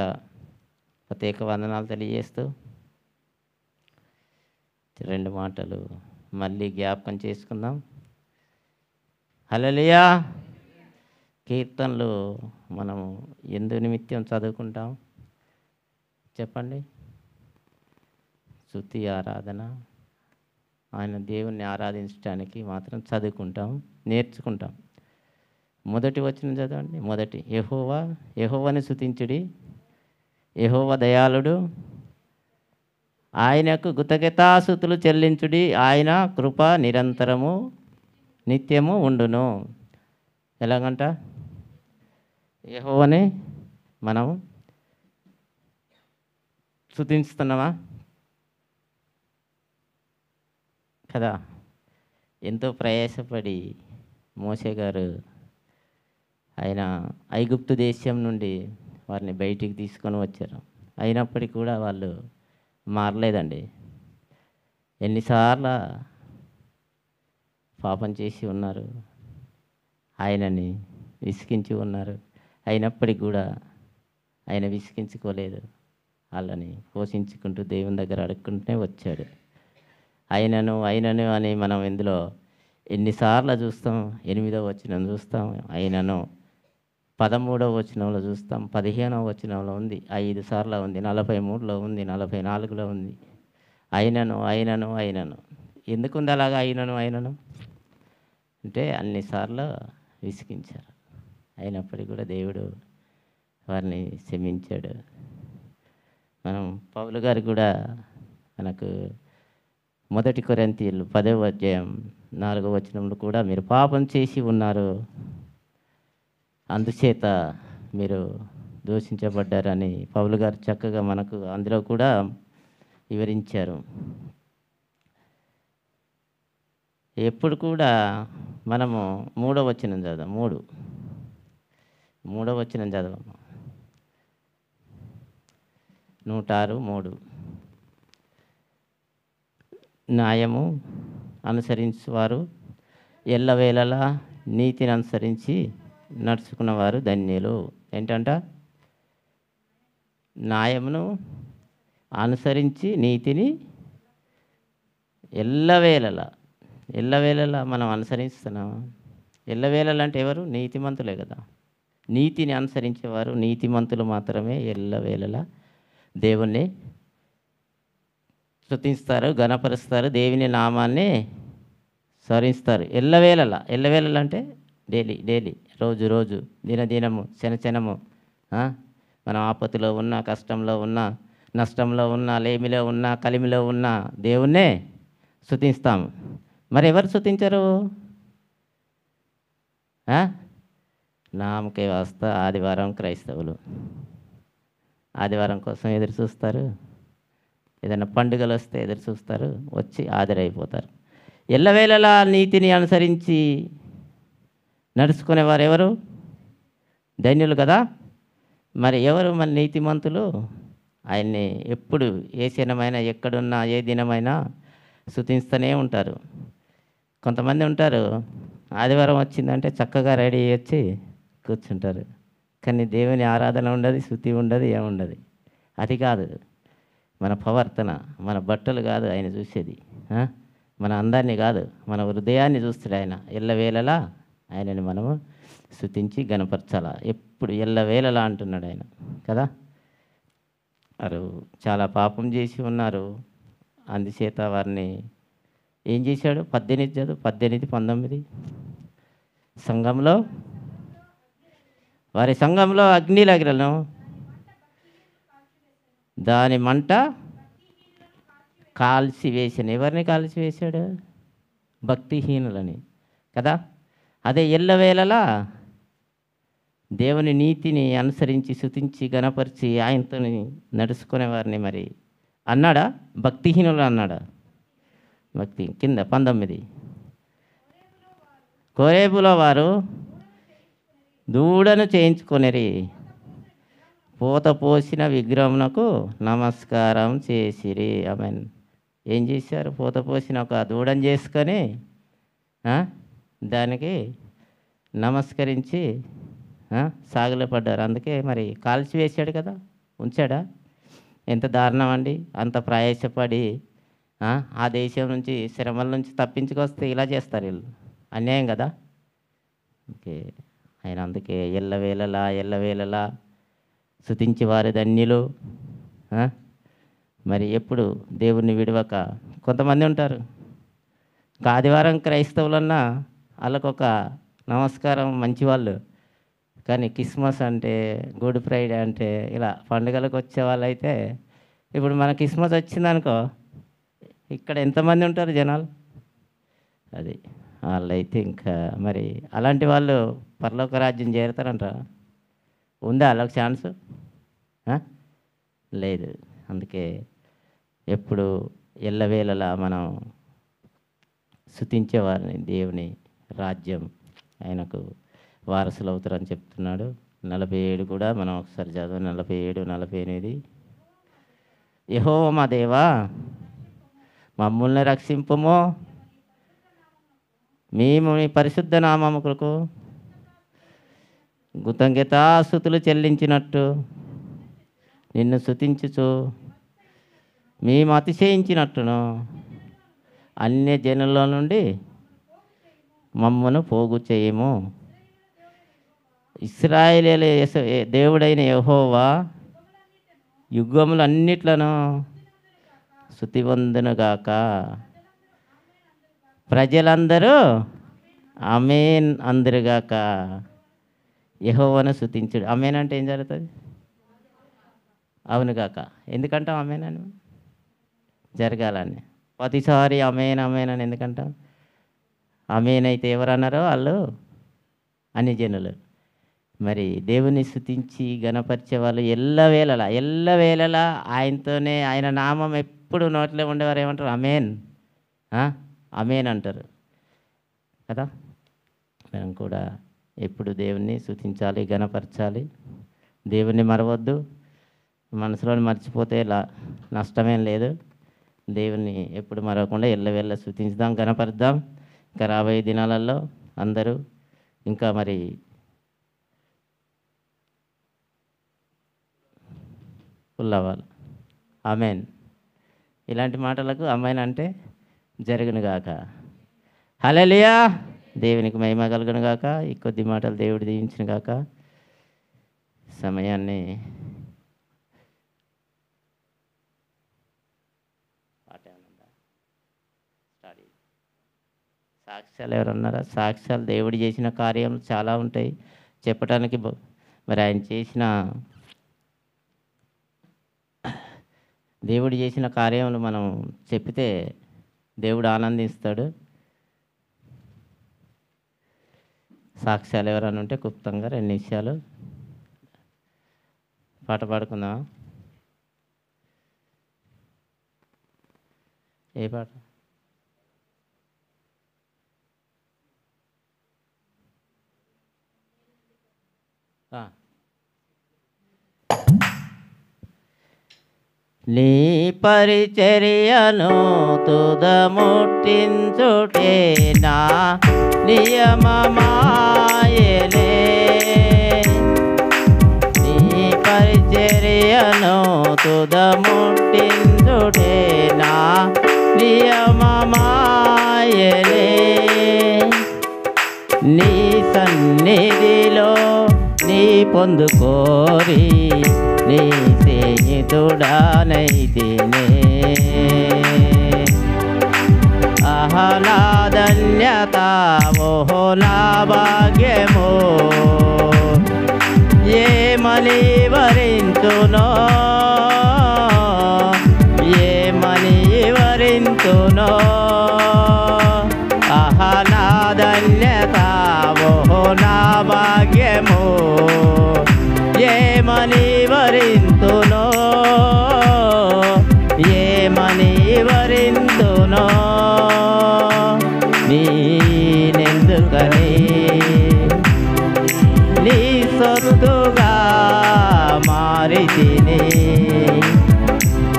ప్రత్యేక వందనాలు తెలియజేస్తూ 2 మాటలు మళ్ళీ జ్ఞాపకం చేసుకుందాం. హల్లెలూయా. కీర్తనలు మనము ఎందు నిమిత్తం చదువుకుంటాం చెప్పండి? స్తుతి ఆరాధన, ఆయన దేవుణ్ణి ఆరాధించడానికి మాత్రం చదువుకుంటాం, నేర్చుకుంటాం. మొదటి వచనం చదవండి. యెహోవాని స్తుతించుడి, యెహోవా దయాళుడు, ఆయనకు కృతజ్ఞతాస్తుతులు చెల్లించుడి, ఆయన కృప నిరంతరము నిత్యము ఉండును. ఎలాగంట? యెహోవాని మనం స్తుతిస్తున్నామా కదా? ఎంతో ప్రయాసపడి మోషే గారు ఆయన ఐగుప్తు దేశం నుండి వారిని బయటికి తీసుకొని వచ్చారు. అయినప్పటికీ కూడా వాళ్ళు మారలేదండి. ఎన్నిసార్లు పాపం చేసి ఉన్నారు, ఆయనని విసిగించి ఉన్నారు. అయినప్పటికీ కూడా ఆయన విసిగించుకోలేదు. వాళ్ళని పోషించుకుంటూ దేవుని దగ్గర అడుక్కుంటూనే వచ్చాడు. అయినను అని మనం ఇందులో ఎన్నిసార్లు చూస్తాం? 8వ వచనం చూస్తాం, అయినను 13వ వచనంలో చూస్తాం, 15వ వచనంలో ఉంది, 5 సార్లు ఉంది, 43లో ఉంది, 44లో ఉంది. అయినను అయినను అయినను. ఎందుకుంది అలాగా అయినను అయినను అంటే అన్నిసార్లు విసిగించారు. అయినప్పటికీ కూడా దేవుడు వారిని క్షమించాడు. మనం పౌలు గారు కూడా మనకు 1 కొరింథీయులు 10వ అధ్యాయం 4వ వచనంలో కూడా మీరు పాపం చేసి ఉన్నారు, అందుచేత మీరు దూషించబడ్డారని పౌలు గారు చక్కగా మనకు అందులో కూడా వివరించారు. ఎప్పుడు కూడా మనము 3వ వచనం చదవం. 3వ వచనం చదవము. 106:3 న్యాయము అనుసరించేవారు ఎల్లవేళలా నీతిని అనుసరించి నడుచుకున్నవారు ధన్యులు. ఏంటంట? న్యాయమును అనుసరించి నీతిని ఎల్లవేళలా మనం అనుసరిస్తున్నాము. ఎల్లవేళలా అంటే ఎవరు? నీతిమంతులే కదా. నీతిని అనుసరించేవారు నీతిమంతులు మాత్రమే ఎల్లవేళలా దేవుణ్ణి స్తుతిస్తారు, ఘనపరుస్తారు, దేవుని నామాన్ని స్మరిస్తారు. ఎల్లవేళలా అంటే డైలీ రోజు దినము క్షణము మనం ఆపత్తిలో ఉన్నా, కష్టంలో ఉన్నా, నష్టంలో ఉన్నా, లేమిలో ఉన్నా, కలిమిలో ఉన్నా దేవుణ్ణే స్తుతిస్తాము. మరి ఎవరు స్తుతించరు? నామకే వాస్తా ఆదివారం క్రైస్తవులు ఆదివారం కోసం ఎదురు చూస్తారు. ఏదైనా పండుగలు వస్తే ఎదురు చూస్తారు, వచ్చి హాజరైపోతారు. ఎల్లవేళలా నీతిని అనుసరించి నడుచుకునేవారు ఎవరు? ధన్యులు కదా. మరి ఎవరు మన నీతిమంతులు? ఆయన్ని ఎప్పుడు ఏ క్షణమైనా, ఎక్కడున్నా, ఏ దినమైనా స్తుతిస్తూనే ఉంటారు. కొంతమంది ఉంటారు, ఆదివారం వచ్చిందంటే చక్కగా రెడీ వచ్చి కూర్చుంటారు, కానీ దేవుని ఆరాధన ఉండదు, స్తుతి ఉండదు, ఏముండదు. అది కాదు మన ప్రవర్తన, మన బట్టలు కాదు ఆయన చూసేది, మన అందాన్ని కాదు, మన హృదయాన్ని చూస్తాడు ఆయన. ఎల్లవేళలా ఆయనని మనము స్తుతించి గణపరచాలా. ఎప్పుడు ఎల్లవేళలా అంటున్నాడు ఆయన కదా. వారు చాలా పాపం చేసి ఉన్నారు, అందుచేత వారిని ఏం చేశాడు? 18 19 సంఘంలో వారి సంఘంలో అగ్నిలగిలను, దాని మంట కాల్చివేసాను. ఎవరిని కాల్చివేశాడు? భక్తిహీనులని కదా. అదే ఎల్లవేళలా దేవుని నీతిని అనుసరించి స్తుతించి గణపరిచి ఆయనతో నడుచుకునే వారిని మరి అన్నాడా? భక్తిహీనులు అన్నాడా? భక్తి కింద 19 కోరేబులో వారు దూడను చేయించుకొనిరి, పూత పోసిన విగ్రహమునకు నమస్కారం చేసిరి. ఆమెన్. ఏం చేశారు? పూత పోసిన ఒక దూడను చేసుకొని దానికి నమస్కరించి సాగిలపడ్డారు. అందుకే మరి కాల్చివేశాడు కదా, ఉంచాడా? ఎంత దారుణం అండి. అంత ప్రయాసపడి ఆ దేశం నుంచి, శ్రమల నుంచి తప్పించుకొస్తే ఇలా చేస్తారు వీళ్ళు. అన్యాయం కదా. ఓకే, ఆయన అందుకే ఎల్లవేళలా స్తుతించి వారి ధన్యులు. మరి ఎప్పుడు దేవుణ్ణి విడవక కొంతమంది ఉంటారు. ఆదివారం క్రైస్తవులన్నా వాళ్ళకొక నమస్కారం, మంచివాళ్ళు. కానీ క్రిస్మస్ అంటే, గుడ్ ఫ్రైడే అంటే ఇలా పండుగలకు వచ్చే వాళ్ళైతే, ఇప్పుడు మన క్రిస్మస్ వచ్చిందనుకో, ఇక్కడ ఎంతమంది ఉంటారు జనాలు? అది వాళ్ళైతే ఇంకా మరి అలాంటి వాళ్ళు పరలోక రాజ్యం చేరుతారంటారా? ఉందా వాళ్ళకి ఛాన్స్? లేదు. అందుకే ఎప్పుడు ఎల్లవేళలా మనం స్తుతించేవారిని దేవుని రాజ్యం ఆయనకు వారసులు అవుతారని చెప్తున్నాడు. 47 కూడా మనం ఒకసారి చదవం. 47 48 యెహోవా మా దేవా, మమ్మల్ని రక్షింపుము, మేము మీ పరిశుద్ధ నామములకు కృతజ్ఞతాస్తుతులు చెల్లించినట్టు నిన్ను స్తుతించుచు మేము అతిశయించినట్టును అన్య జనుల నుండి మమ్మను పోగు చేయము. ఇశ్రాయేలీయుల దేవుడైన యెహోవా యుగములన్నిట్లను స్తుతి వందునుగాక. ప్రజలందరూ ఆమేన్ అందరుగాక. యెహోవాను స్తుతించుడు. ఆమేన్ అంటే ఏం జరుగుతుంది? అవునుగాక. ఎందుకంటాం ఆమేన్ అని? జరగాలని. ప్రతిసారి ఆమేన్ ఆమేన్ అని ఎందుకంటాం? ఆమేన్ అయితే ఎవరన్నారో వాళ్ళు అన్ని జనులు. మరి దేవుని స్తుతించి గణపరిచే వాళ్ళు ఎల్లవేళలా ఆయనతోనే, ఆయన నామం ఎప్పుడు నోట్లో ఉండేవారు ఏమంటారు? ఆమేన్ ఆమేన్ అంటారు కదా. మనం కూడా ఎప్పుడు దేవుణ్ణి స్తుతించాలి, గణపరచాలి. దేవుణ్ణి మరవద్దు. మనసులో మర్చిపోతే నష్టమేం లేదు. దేవుణ్ణి ఎప్పుడు మరవకుండా ఎల్లవేళ స్తుతించుదాం, గణపరుద్దాం. ఇంకా రాబోయే దినాలలో అందరూ ఇంకా మరి ఫుల్ అవ్వాలి. ఆమేన్. ఇలాంటి మాటలకు ఆమేన్ అంటే జరుగునుగాక. హల్లెలూయా. దేవునికి మహిమ కలుగునుగాక. ఈ కొద్ది మాటలు దేవుడు దీవించునుగాక. సమయాన్ని సాక్ష్యాలు ఎవరన్నారా? సాక్ష్యాలు దేవుడు చేసిన కార్యం చాలా ఉంటాయి చెప్పడానికి. మరి ఆయన చేసిన దేవుడు చేసిన కార్యములు మనం చెప్పితే దేవుడు ఆనందిస్తాడు. సాక్ష్యాలు ఎవరైనా ఉంటే క్లుప్తంగా 2 నిమిషాలు పాట పాడుకుందామా? ఏ పాట? నీ పరిచర్యను తుదముట్టించుటే నా నియమమాయెనే. నీ పరిచర్యను తుదముట్టించుటే నా నియమమాయెనే. నీ సన్నిధిలో నీ పొందుకోరి నీ స్నేహితుడానైతినే. ఆహా నా ధన్యత, ఓహో నా భాగ్యమో, ఏమని వరింతునో, ఏమని వరింతునో. ఆహా నా ధన్యత, ఓహో నా భాగ్యమో, ఏమని వరింతునో, ఏమని వరింతునో. నేనెందుకని నీ సొత్తుగా మారితిని.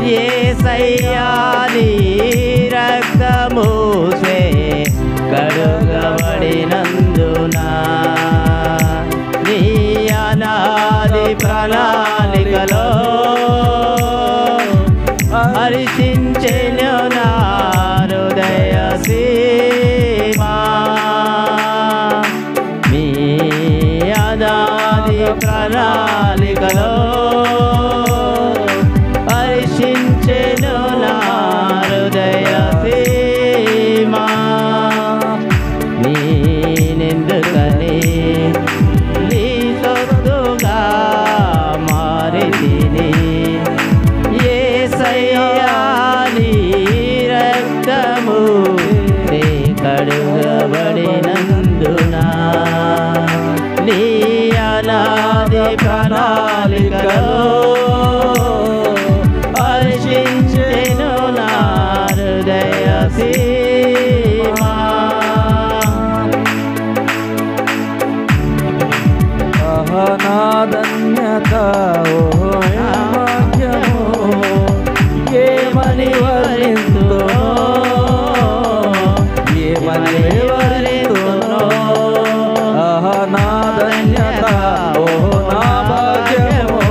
యేసయ్యా నీ రక్తముసే కడుగబడినందున నీ అనాది ప్రణాళికలో హర్షించెను నా హృదయ సీమా. నీ అనాది ప్రణాళికలో హర్షించెను నా హృదయ సీమా. నేనెందుకని నీ సొత్తుగా మారితిని. యేసయ్యా నీ రక్తము నీ కడుగబడినందున నీ అనాది ప్రణాళికలో హర్షించెను నా హృదయ సీమా. నా ధన్యత, ఓహో నా భాగ్యమో, ఏమని వరింతునో, ఏమని వరింతునో. ఆహా నా ధన్యత, ఓహో నా భాగ్యమో,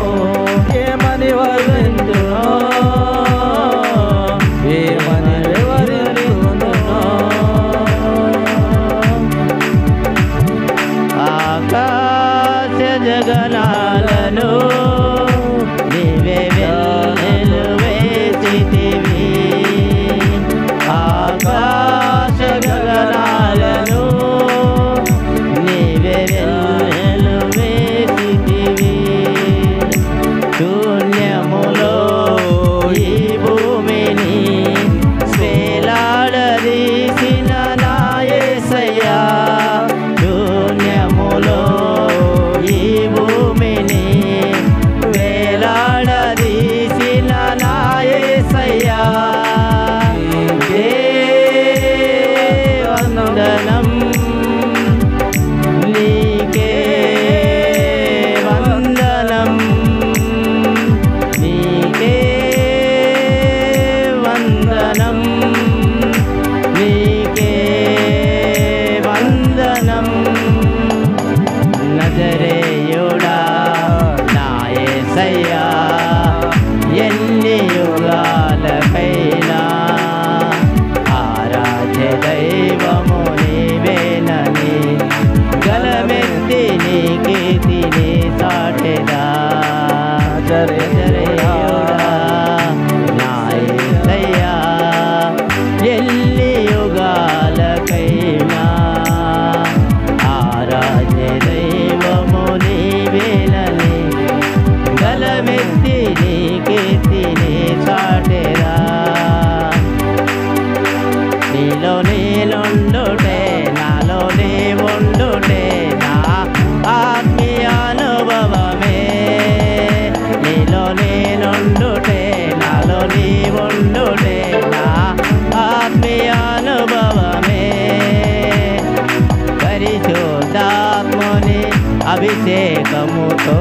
అభిషేకముతో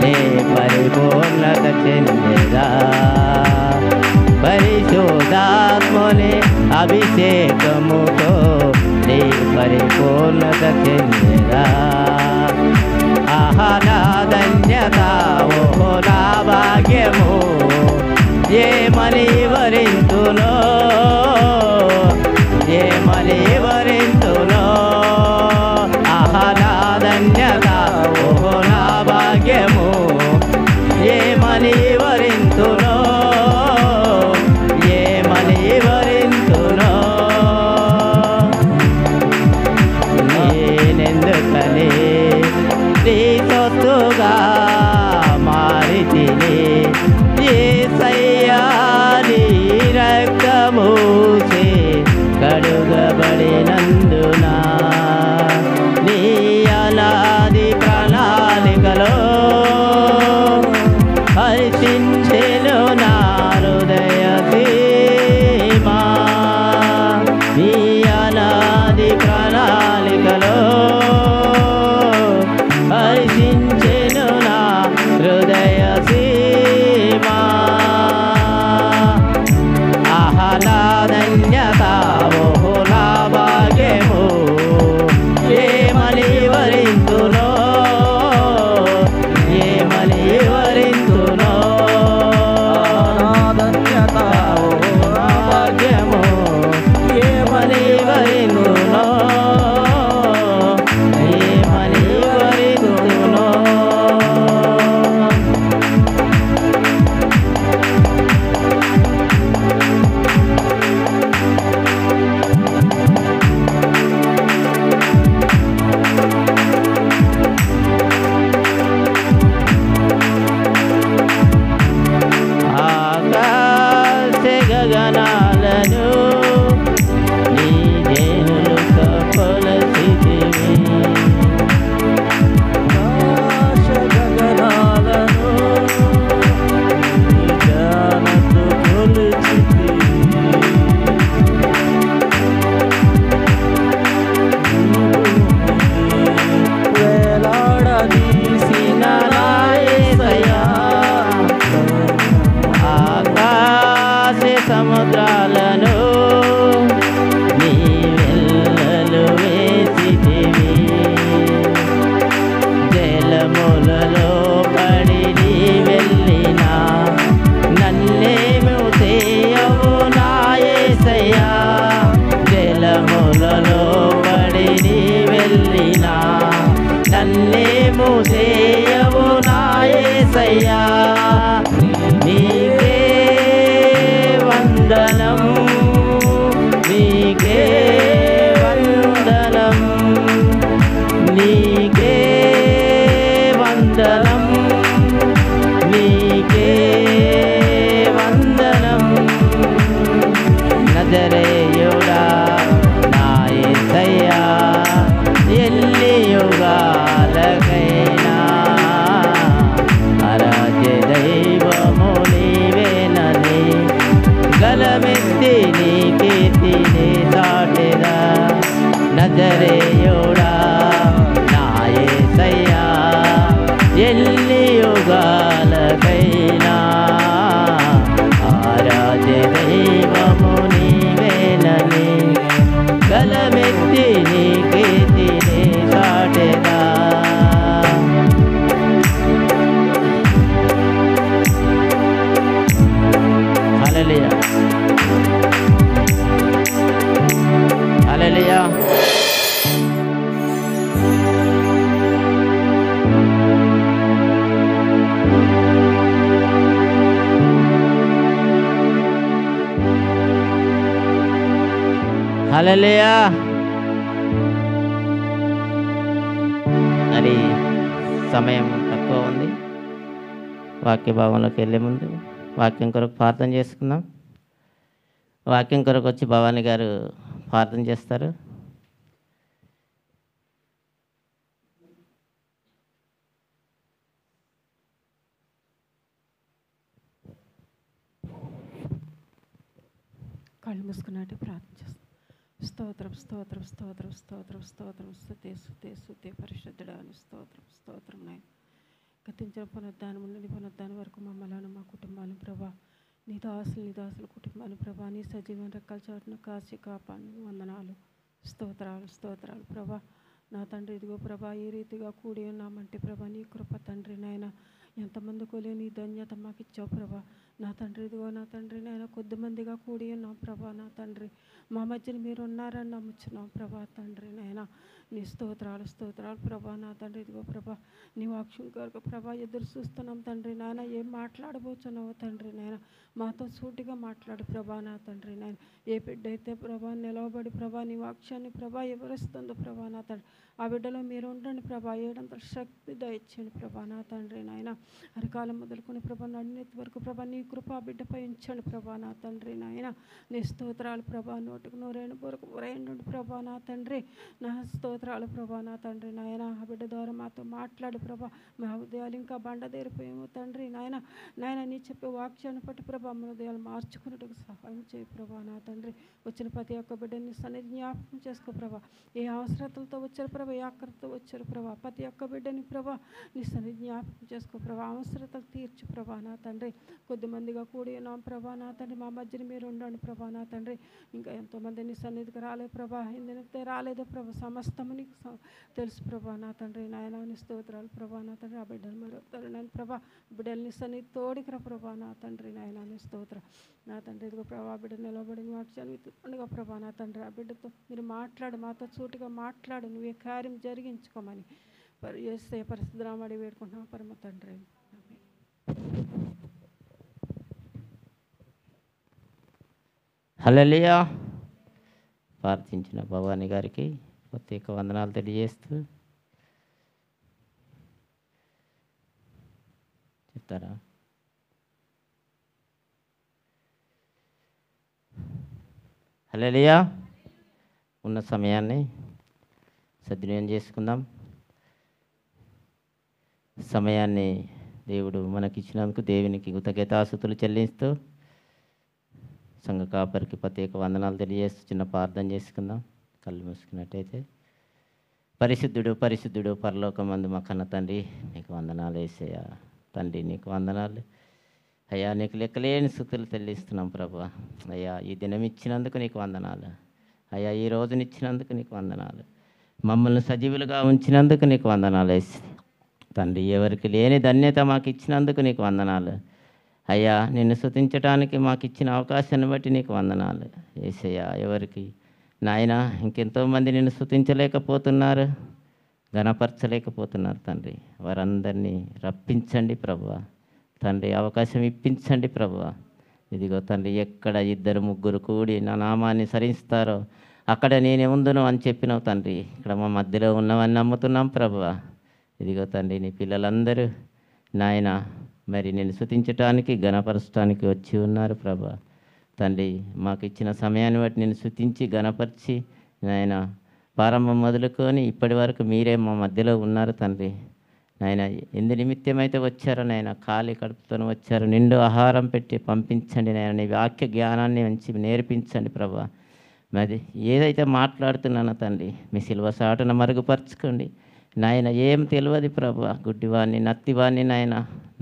నే పరిపూర్ణత చెందేదా పరిశుద్ధాత్మని అభిషేకముతో నీ పరిపూర్ణత చెందేదా ఆహా నా ధన్యత ఓహో నా భాగ్యము ఏమని వరింతునో ఏమని వరింతునో ఆహా నా ధన్యత ఓహో నా భాగ్యము ఏమని వరింతునో ఏమని వరింతునో నేనెందుకని నీ సొత్తుగా మారితిని యేసయ్యా నీ రక్తమూసి కడుగబడినందున నీ అనాది ప్రణాళికలో హర్షించెను నా హృదయ సీమా నీ అనాది ప్రణాళికలో హర్షించెను నా హృదయ సీమా ఆహా నా ధన్యత ఓహో నా భాగ్యము ఏమని వరింతునో ఏమని వరింతునో నా ధన్యత ఓహో నా భాగ్యము ఏమని వరింతునో ఏమని వరింతునో ఆకాశ గగనాలను నీ జనులు కప్పలసితివి ఆకాశ గగనాలను నీ జ్ఞానతో కొలిచితివి వేలాడదీసిన నా యేసయ్యా ఆకాశ సముద్రాలను నీ వెల్లలు వేసితివి జలములలో పడి నీ వెళ్ళినా నన్నేము చేయవు నా యేసయ్యా జలములలో పడి నీ వెళ్ళినా నన్నేము చేయవు నా యేసయ్యా నీకే వందనం నీకే వందనం నీకే వందనం నీకే వందనం నజరేయుడా నా యేసయ్యా ఎల్లి యుగాలకైనా ఆరాధ్య దైవము నీవేనని గలమెత్తి నీ కీర్తిని చాటెదా నజరేయుడా నా యేసయ్యా ఎల్లి యుగాలకైనా ఆరాధ్య దైవము నీవేనని గలమెత్తి నీ కీర్తిని చాటెదా హల్లెలూయా హల్లెలూయా హల్లెలూయా మరి సమయం తక్కువ ఉంది వాక్య భావంలోకి వెళ్ళే ముందు వాక్యం కొరకు ప్రార్థన చేసుకుందాం వాక్యం కొరకు వచ్చి భవాని గారు ప్రార్థన చేస్తారు కళ్ళు మూసుకున్నట్టు ప్రార్థన చేస్తాం. స్తోత్రం స్తోత్రం స్తోత్రం స్తోత్రం స్తోత్రం స్తుతే స్తుతే స్తుతే పరిశుద్ధుడాని స్తోత్రం స్తోత్రం నాయన. గతించిన పునరుద్ధానం నుండి పునరుద్ధానం వరకు మమ్మల్ని మా కుటుంబాలను ప్రభా నీ దాసులు కుటుంబాన్ని ప్రభా నీ సజీవన రెక్కల చాటున కాచి కాపాడి వందనాలు స్తోత్రాలు స్తోత్రాలు ప్రభా. నా తండ్రి ఇదిగో ప్రభా ఈ రీతిగా కూడి ఉన్నామంటే ప్రభా నీ కృప తండ్రి నాయన ఎంతమంది కొలేని ధన్యత మాకు ఇచ్చావు ప్రభా. నా తండ్రి ఇదిగో నా తండ్రి నాయన కొద్దిమందిగా కూడి ఉన్నాం ప్రభా. నా తండ్రి మా మధ్యన మీరు ఉన్నారని నమ్ముచున్నాం ప్రభా తండ్రి నాయన. నీ స్తోత్రాలు స్తోత్రాలు ప్రభా. నా తండ్రి ఇదిగో ప్రభా నీ వాక్యం కొరకు ప్రభా ఎదురు చూస్తున్నాం తండ్రి నాయన. ఏం మాట్లాడబోతున్నావు తండ్రి నాయన మాతో సూటిగా మాట్లాడు ప్రభా. నా తండ్రి నాయన ఏ బిడ్డ అయితే ప్రభా నిలవబడి ప్రభా నీ వాక్యాన్ని ప్రభా ఎవరిస్తుందో ప్రభా. నా తండ్రి ఆ బిడ్డలో మీరు ఉండండి ప్రభా. ఏడంతల శక్తి దయచేయండి ప్రభా. నా తండ్రి నాయన అరికాలం మొదలుకొని ప్రభా నడినెత్తి వరకు ప్రభా నీ కృప బిడ్డపై ఉంచండి ప్రభా. నా తండ్రి నాయన నీ స్తోత్రాలు ప్రభా. నోటికి నూరైన వరకు ఊరైండు ప్రభా. నా తండ్రి నా స్తోత్రాలు ప్రభా. నా తండ్రి నాయన ఆ బిడ్డ ద్వారా మాతో మాట్లాడు ప్రభా. మా హృదయాలు ఇంకా బండదేరిపోయేమో తండ్రి నాయన. నాయన నీ చెప్పే వాక్యాన్ని బట్టి ప్రభా మన హృదయాలు మార్చుకున్నట్టుకు సహాయం చేయి ప్రభా. నా తండ్రి వచ్చిన ప్రతి ఒక్క బిడ్డని సన్నిధి జ్ఞాపకం చేసుకో ప్రభా. ఏ అవసరతలతో వచ్చారు ప్రభా, ఏ ఆకలితో వచ్చారు ప్రభా. ప్రతి ఒక్క బిడ్డని ప్రభా నీ సన్నిధి జ్ఞాపకం చేసుకో ప్రభా. అవసరతలు తీర్చు ప్రభా. నా తండ్రి కొద్దిమందిగా కూడి ఉన్నాం ప్రభా. నా తండ్రి మా మధ్యన మీరు ఉండండి ప్రభా. నా తండ్రి ఇంకా ఎంతోమంది నీ సన్నిధికి రాలేదు ప్రభా. ఎందుకంటే రాలేదో ప్రభా సమస్తము నీకు తెలుసు ప్రభా. నా తండ్రి నాయన నీ స్తోత్రాలు ప్రభా. నా తండ్రి ఆ బిడ్డలు మరి నాయన ప్రభా బిడ్డల్ని సన్నిధి తోడికిరా ప్రభా. నా తండ్రి నాయన నీ స్తోత్రం. నా తండ్రి ఇదిగో ప్రభా బిడ్డ నిలబడిన వాక్యాన్ని ప్రభా. నా తండ్రి ఆ బిడ్డతో మీరు మాట్లాడు, మాతో సూటిగా మాట్లాడు, నువ్వే కార్యం జరిగించుకోమని యేసయ్య పరిశుద్ధ నామమున అడిగి వేడుకుంటున్నాం పరమ తండ్రి. హల్లెలూయా. ప్రార్థించిన భవానీ గారికి ప్రత్యేక వందనాలు తెలియజేస్తూ చెప్తారా? హల్లెలూయా. ఉన్న సమయాన్ని సద్వినియోగం చేసుకుందాం. సమయాన్ని దేవుడు మనకిచ్చినందుకు దేవునికి కృతజ్ఞతాస్తుతులు చెల్లిస్తూ సంఘ కాపరికి ప్రత్యేక వందనాలు తెలియజేస్తూ చిన్న ప్రార్థన చేసుకుందాం. కళ్ళు మూసుకున్నట్టయితే. పరిశుద్ధుడు పరిశుద్ధుడు పరలోకమందు మా కన్న తండ్రి నీకు వందనాలు యేసయ్యా. తండ్రి నీకు వందనాలు అయ్యా. నీకు లెక్కలేని స్తుతులు చెల్లిస్తున్నాం ప్రభా. అయ్యా ఈ దినం ఇచ్చినందుకు నీకు వందనాలు అయ్యా. ఈ రోజునిచ్చినందుకు నీకు వందనాలు. మమ్మల్ని సజీవులుగా ఉంచినందుకు నీకు వందనాలు యేసు తండ్రి. ఎవరికి లేని ధన్యత మాకు ఇచ్చినందుకు నీకు వందనాలు అయ్యా. నిన్ను స్తుతించడానికి మాకు ఇచ్చిన అవకాశాన్ని బట్టి నీకు వందనాలు యేసయ్యా. ఎవరికి నాయన ఇంకెంతోమంది నిన్ను స్తుతించలేకపోతున్నారు, ఘనపరచలేకపోతున్నారు తండ్రి. వారందరినీ రప్పించండి ప్రభువా తండ్రి. అవకాశం ఇప్పించండి ప్రభువా. ఇదిగో తండ్రి ఎక్కడ 2-3 కూడి నా నామాన్ని సరిస్తారో అక్కడ నేనే ఉందును అని చెప్పినావు తండ్రి. ఇక్కడ మా మధ్యలో ఉన్నవని నమ్ముతున్నాం ప్రభువా. ఇదిగో తండ్రి నీ పిల్లలందరూ నాయన మరి నేను స్తుతించటానికి ఘనపరచడానికి వచ్చి ఉన్నారు ప్రభా తండ్రి. మాకు ఇచ్చిన సమయాన్ని బట్టి నేను స్తుతించి ఘనపరిచి నాయన ప్రారంభం మొదలుకొని ఇప్పటి వరకు మీరే మా మధ్యలో ఉన్నారు తండ్రి. నాయన ఎందు నిమిత్తమైతే వచ్చారో నాయన ఖాళీ కడుపుతో వచ్చారు, నిండు ఆహారం పెట్టి పంపించండి నాయన. నీ వాక్య జ్ఞానాన్ని మంచి నేర్పించండి ప్రభా. మరి ఏదైతే మాట్లాడుతున్నానో తండ్రి మీ సిలువ సాటున మరుగుపరచుకోండి నాయన. ఏం తెలియదు ప్రభా, గుడ్డివాడిని నత్తివాడిని నాయన,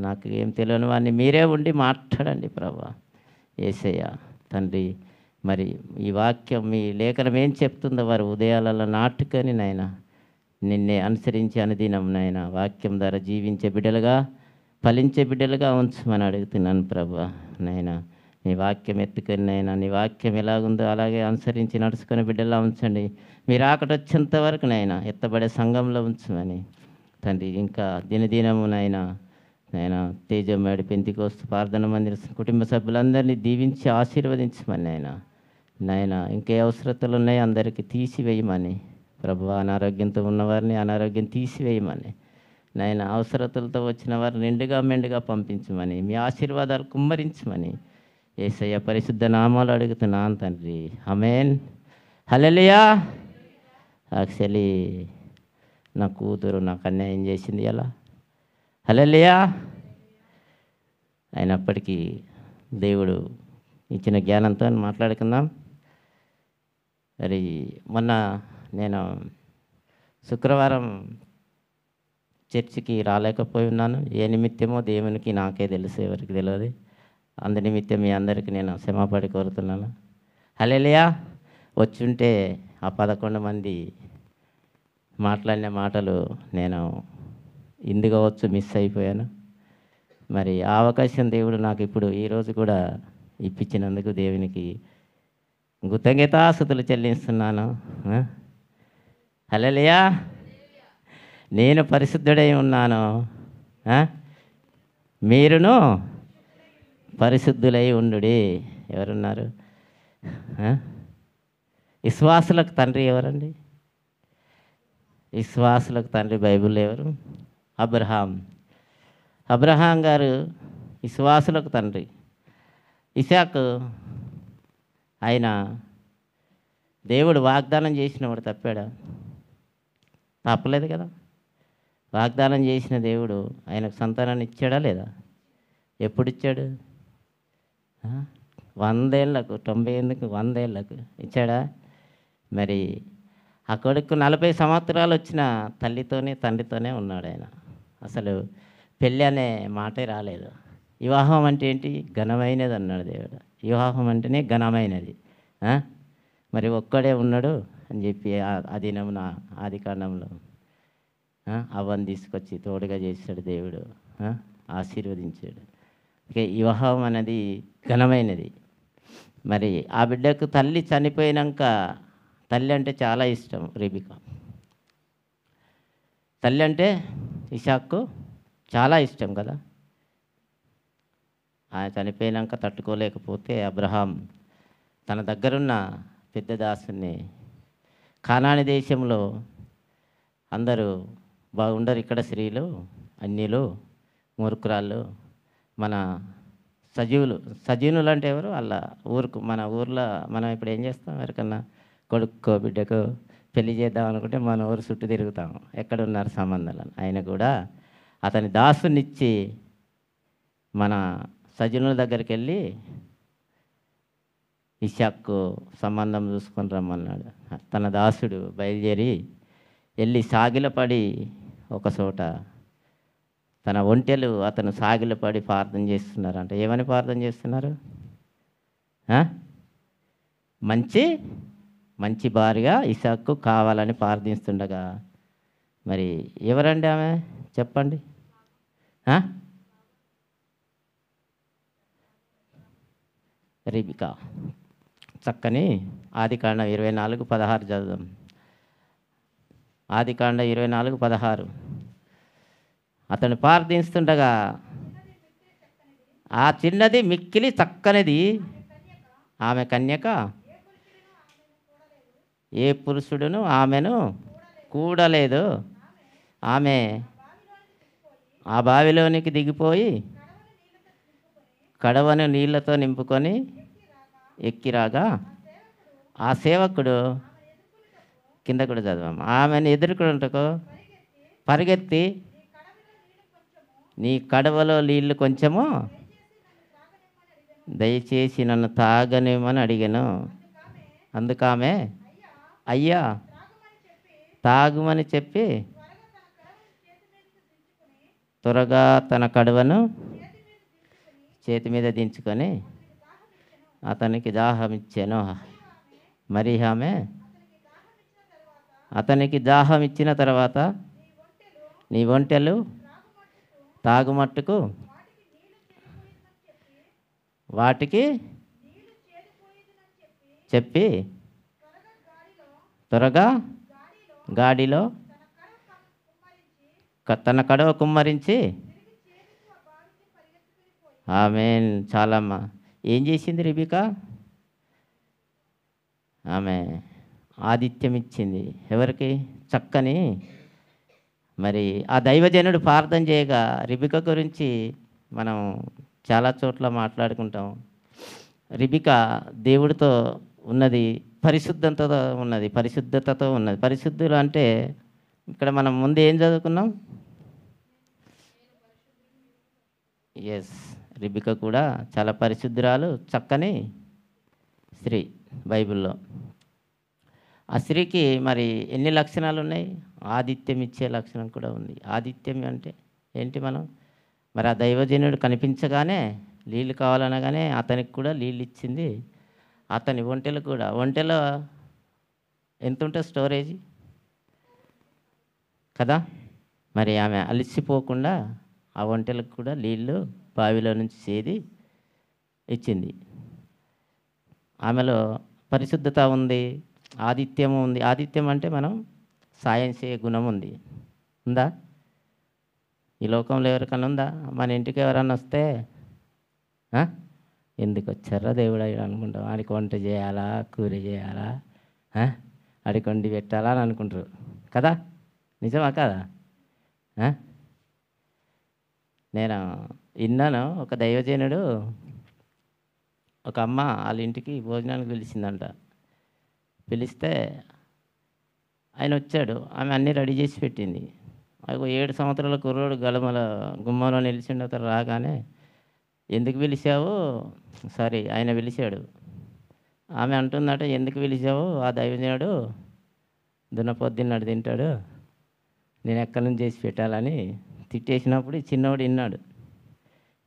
నాకు ఏం తెలియని వాడిని మీరే ఉండి మాట్లాడండి ప్రభా యేసయ్య తండ్రి. మరి ఈ వాక్యం మీ లేఖనం ఏం చెప్తుందో వారి ఉదయాలలో నాటుకొని నాయన నిన్నే అనుసరించి అనుదినం నాయన వాక్యం ద్వారా జీవించే బిడ్డలుగా ఫలించే బిడ్డలుగా ఉంచమని అడుగుతున్నాను ప్రభా నాయన. నీ వాక్యం ఎత్తుకొని నాయన నీ వాక్యం ఎలాగుందో అలాగే అనుసరించి నడుచుకునే బిడ్డలా ఉంచండి. మీరు అక్కడ వచ్చేంత వరకు నాయన ఎత్తబడే సంఘంలో ఉంచమని తండ్రి. ఇంకా దినదినము నాయన తేజమేడి పెంతికోస్తు ప్రార్థన మందిర కుటుంబ సభ్యులందరినీ దీవించి ఆశీర్వదించమని నాయన. ఇంకే అవసరతలు ఉన్నాయి అందరికీ తీసివేయమని ప్రభు. అనారోగ్యంతో ఉన్నవారిని అనారోగ్యం తీసివేయమని నాయన. అవసరతలతో వచ్చిన వారిని నిండుగా మెండుగా పంపించమని మీ ఆశీర్వాదాలు కుమ్మరించమని యేసయ్య పరిశుద్ధ నామాలు అడుగుతున్నాను తండ్రి. ఆమేన్. హల్లెలూయా. యాక్చువల్లీ నా కూతురు నాకు అన్యాయం చేసింది అలా. హల్లెలూయా. అయినప్పటికీ దేవుడు ఇచ్చిన జ్ఞానంతో మాట్లాడుకుందాం. మరి మొన్న నేను శుక్రవారం చర్చికి రాలేకపోయి ఉన్నాను. ఏ నిమిత్తమో దేవునికి నాకే తెలుసు, ఎవరికి తెలియదు. అందు నిమిత్తం మీ అందరికీ నేను క్షమాపడి కోరుతున్నాను. హల్లెలూయా. వచ్చుంటే ఆ 11 మంది మాట్లాడిన మాటలు నేను ఇందుకోవచ్చు మిస్ అయిపోయాను. మరి ఆ అవకాశం దేవుడు నాకు ఇప్పుడు ఈరోజు కూడా ఇప్పించినందుకు దేవునికి కృతజ్ఞతాస్తుతులు చెల్లిస్తున్నాను. హల్లెలూయా. నేను పరిశుద్ధుడై ఉన్నాను, మీరును పరిశుద్ధులై ఉండుడి. ఎవరున్నారు? విశ్వాసులకు తండ్రి ఎవరండి? విశ్వాసులకు తండ్రి బైబిల్లో ఎవరు? అబ్రహాం. అబ్రహాం గారు విశ్వాసులకు తండ్రి. ఇసాకు ఆయన దేవుడు వాగ్దానం చేసినవాడు తప్పాడా? తప్పలేదు కదా. వాగ్దానం చేసిన దేవుడు ఆయనకు సంతానాన్ని ఇచ్చాడా లేదా? ఎప్పుడు ఇచ్చాడు? 100 ఏళ్ళకు, 90 ఎందుకు 100 ఏళ్ళకు ఇచ్చాడా? మరి ఆ కొడుకు 40 సంవత్సరాలు వచ్చిన తల్లితోనే తండ్రితోనే ఉన్నాడు ఆయన. అసలు పెళ్ళి అనే మాటే రాలేదు. వివాహం అంటే ఏంటి? ఘనమైనది అన్నాడు దేవుడు. వివాహం అంటేనే ఘనమైనది. మరి ఒక్కడే ఉన్నాడు అని చెప్పి ఆ దినమున ఆదికాండంలో అవ్వని తీసుకొచ్చి తోడుగా చేశాడు దేవుడు, ఆశీర్వదించాడు. వివాహం అనేది ఘనమైనది. మరి ఆ బిడ్డకు తల్లి చనిపోయినాక, తల్లి అంటే చాలా ఇష్టం రెబెకా. తల్లి అంటే ఇసాకు చాలా ఇష్టం కదా. ఆయన చనిపోయినాక తట్టుకోలేకపోతే అబ్రహాం తన దగ్గరున్న పెద్ద దాసుని, కానాని దేశంలో అందరూ బాగుండరు, ఇక్కడ స్త్రీలు అన్యులు మూర్ఖురాళ్ళు, మన సజీవులు అంటే ఎవరు? అలా మన ఊర్లో మనం ఇప్పుడు ఏం చేస్తాం? ఎవరికన్నా కొడుక్కో బిడ్డకో పెళ్లి చేద్దాం అనుకుంటే మన ఊరు చుట్టూ తిరుగుతాం, ఎక్కడున్నారు సంబంధాలు. ఆయన కూడా అతని దాసునిచ్చి మన సజీనుల దగ్గరికి వెళ్ళి ఇస్సాకు సంబంధం చూసుకొని రమ్మన్నాడు. తన దాసుడు బయలుదేరి వెళ్ళి సాగిలపడి ఒక చోట తన ఒంటెలు అతను సాగిలపడి ప్రార్థన చేస్తున్నారు. అంటే ఏమని ప్రార్థన చేస్తున్నారు? మంచి భార్యగా ఇస్సాకు కావాలని ప్రార్థిస్తుండగా, మరి ఎవరండి ఆమె? చెప్పండి. రెబెకా. చక్కని ఆదికాండం 24:16 చదువుదాం. ఆదికాండం 24:16. అతను ప్రార్థిస్తుండగా ఆ చిన్నది మిక్కిలి చక్కనిది, ఆమె కన్యక, ఏ పురుషుడును ఆమెను కూడలేదు. ఆమె ఆ బావిలోనికి దిగిపోయి కడవను నీళ్లతో నింపుకొని ఎక్కిరాగా, ఆ సేవకుడు కింద కూడా చదవాము, ఆమెను ఎదుర్కొంటకు పరిగెత్తి, నీ కడవలో నీళ్లు కొంచెము దయచేసి నన్ను తాగనేమని అడిగాను. అందుకామె అయ్యా తాగుమని చెప్పి త్వరగా తన కడవను చేతి మీద దించుకొని అతనికి దాహం ఇచ్చాను. మరి ఆమె అతనికి దాహం ఇచ్చిన తర్వాత, నీ ఒంటెలు తాగుమట్టుకు వాటికి చెప్పి త్వరగా గాడిలో తన కడవ కుమ్మరించి, ఆమె చాలమ్మా. ఏం చేసింది రెబెకా? ఆమె ఆతిథ్యం ఇచ్చింది. ఎవరికి? చక్కని. మరి ఆ దైవజనుడు ప్రార్థన చేయగా, రెబెకా గురించి మనం చాలా చోట్ల మాట్లాడుకుంటాం. రెబెకా దేవుడితో ఉన్నది, పరిశుద్ధతతో ఉన్నది, పరిశుద్ధతతో ఉన్నది. పరిశుద్ధులు అంటే ఇక్కడ మనం ముందు ఏం చదువుకున్నాం? ఎస్, రెబెకా కూడా చాలా పరిశుద్ధురాలు, చక్కని స్త్రీ బైబిల్లో. ఆ స్త్రీకి మరి ఎన్ని లక్షణాలు ఉన్నాయి? ఆతిథ్యం ఇచ్చే లక్షణం కూడా ఉంది. ఆతిథ్యం అంటే ఏంటి? మరి ఆ దైవజనుడు కనిపించగానే నీళ్ళు కావాలనగానే అతనికి కూడా నీళ్ళు ఇచ్చింది. అతని ఒంటెలు కూడా, ఒంటెలో ఎంత ఉంటుంది స్టోరేజ్ కదా? మరి ఆమె అలసిపోకుండా ఆ ఒంటెలకు కూడా నీళ్ళు బావిలో నుంచి చేది ఇచ్చింది. ఆమెలో పరిశుద్ధత ఉంది, ఆతిథ్యము ఉంది. ఆతిథ్యం అంటే మనం సాయం చేయ గుణం ఉంది. ఉందా? ఈ లోకంలో ఎవరికైనా ఉందా? మన ఇంటికి ఎవరన్నా వస్తే ఎందుకు వచ్చారా దేవుడు అనుకుంటాం. ఆడికి వంట చేయాలా, కూర చేయాలా, ఆడికి వండి పెట్టాలా అని అనుకుంటారు కదా? నిజమా కదా? నేను విన్నాను, ఒక దైవజనుడు ఒక అమ్మ వాళ్ళ ఇంటికి భోజనానికి పిలిచిందంట. పిలిస్తే ఆయన వచ్చాడు. ఆమె అన్నీ రెడీ చేసి పెట్టింది. అవి 7 సంవత్సరాల కుర్రోడు గలమల గుమ్మంలో నిలిచిండు. అతను రాగానే ఎందుకు పిలిచావు? సారీ, ఆయన పిలిచాడు. ఆమె అంటుందట, ఎందుకు పిలిచావు? ఆ దైవజనుడు దున్నపోద్దున్నాడు తింటాడు, నేను ఎక్కడి నుంచి చేసి పెట్టాలని తిట్టేసినప్పుడు చిన్నోడు విన్నాడు.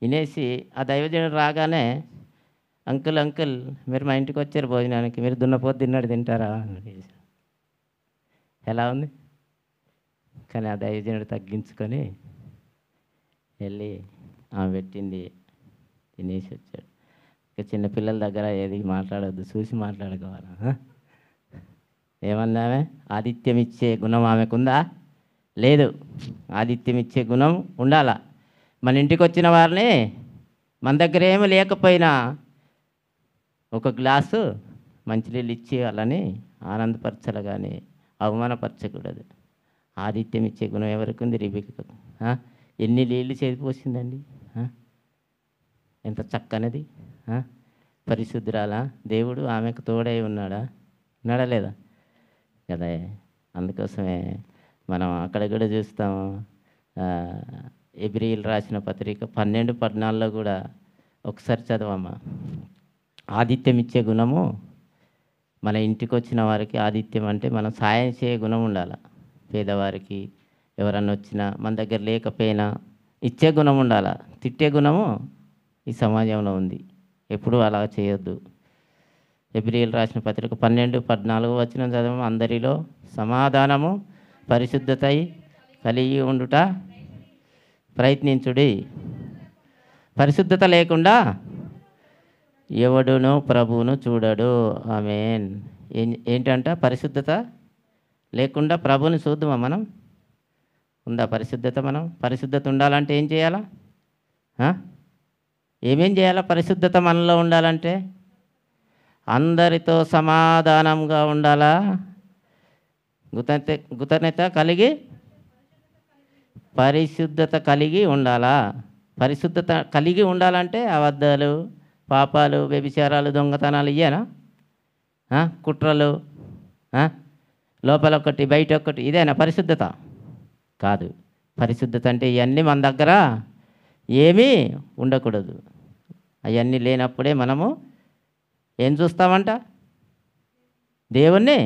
వినేసి ఆ దైవజనుడు రాగానే, అంకుల్ అంకుల్ మీరు మా ఇంటికి వచ్చారు భోజనానికి, మీరు దున్నపోతు తిన్నాడు తింటారా? ఎలా ఉంది? కానీ ఆ దైవజనుడు తగ్గించుకొని వెళ్ళి ఆమె పెట్టింది తినేసి వచ్చాడు. ఇక చిన్నపిల్లల దగ్గర ఏది మాట్లాడొద్దు, చూసి మాట్లాడుకోవాలా. ఏమన్నామే? ఆతిథ్యం ఇచ్చే గుణం ఆమెకుందా? లేదు. ఆతిథ్యం ఇచ్చే గుణం ఉండాలా. మన ఇంటికి వచ్చిన వారిని మన దగ్గర ఏమీ లేకపోయినా ఒక గ్లాసు మంచినీళ్ళు ఇచ్చి వాళ్ళని ఆనందపరచాలి, కానీ అవమానపరచకూడదు. ఆతిథ్యం ఇచ్చే గుణం ఎవరికి ఉంది? రిబెక్కకు. ఎన్ని నీళ్ళు చేదిపోసిందండి, ఎంత చక్కనిది, పరిశుద్ధురాలా. దేవుడు ఆమెకు తోడై ఉన్నాడా? ఉన్నాడా లేదా కదా? అందుకోసమే మనం అక్కడ కూడా చూస్తాము. ఎబ్రీయులు రాసిన పత్రిక 12:14 కూడా ఒకసారి చదవమ్మా. ఆతిథ్యం ఇచ్చే గుణము మన ఇంటికి వచ్చిన వారికి ఆతిథ్యం అంటే మనం సాయం చేయ గుణం ఉండాలి. పేదవారికి ఎవరన్నా వచ్చినా మన దగ్గర లేకపోయినా ఇచ్చే గుణం ఉండాలి. తిట్టే గుణము ఈ సమాజంలో ఉంది. ఎప్పుడూ అలా చేయొద్దు. ఎబ్రీయులు రాసిన పత్రిక 12:14 వచనం చదవము. అందరిలో సమాధానము పరిశుద్ధత కలిగి ఉండుట ప్రయత్నించుడి. పరిశుద్ధత లేకుండా ఎవడును ప్రభువును చూడడు. ఆమేన్. ఏంటంట? పరిశుద్ధత లేకుండా ప్రభువుని చూద్దామా మనం? ఉందా పరిశుద్ధత? మనం పరిశుద్ధత ఉండాలంటే ఏం చేయాలా? ఏమేం చేయాలా? పరిశుద్ధత మనలో ఉండాలంటే అందరితో సమాధానంగా ఉండాలా, కృతజ్ఞత కలిగి పరిశుద్ధత కలిగి ఉండాలా. పరిశుద్ధత కలిగి ఉండాలంటే అబద్ధాలు, పాపాలు, వ్యభిచారాలు, దొంగతనాలు ఇయ్యేనా? కుట్రలు, లోపల ఒకటి బయట ఒకటి, ఇదేనా పరిశుద్ధత? కాదు. పరిశుద్ధత అంటే ఇవన్నీ మన దగ్గర ఏమీ ఉండకూడదు. అవన్నీ లేనప్పుడే మనము ఏం చూస్తామంట? దేవుణ్ణి.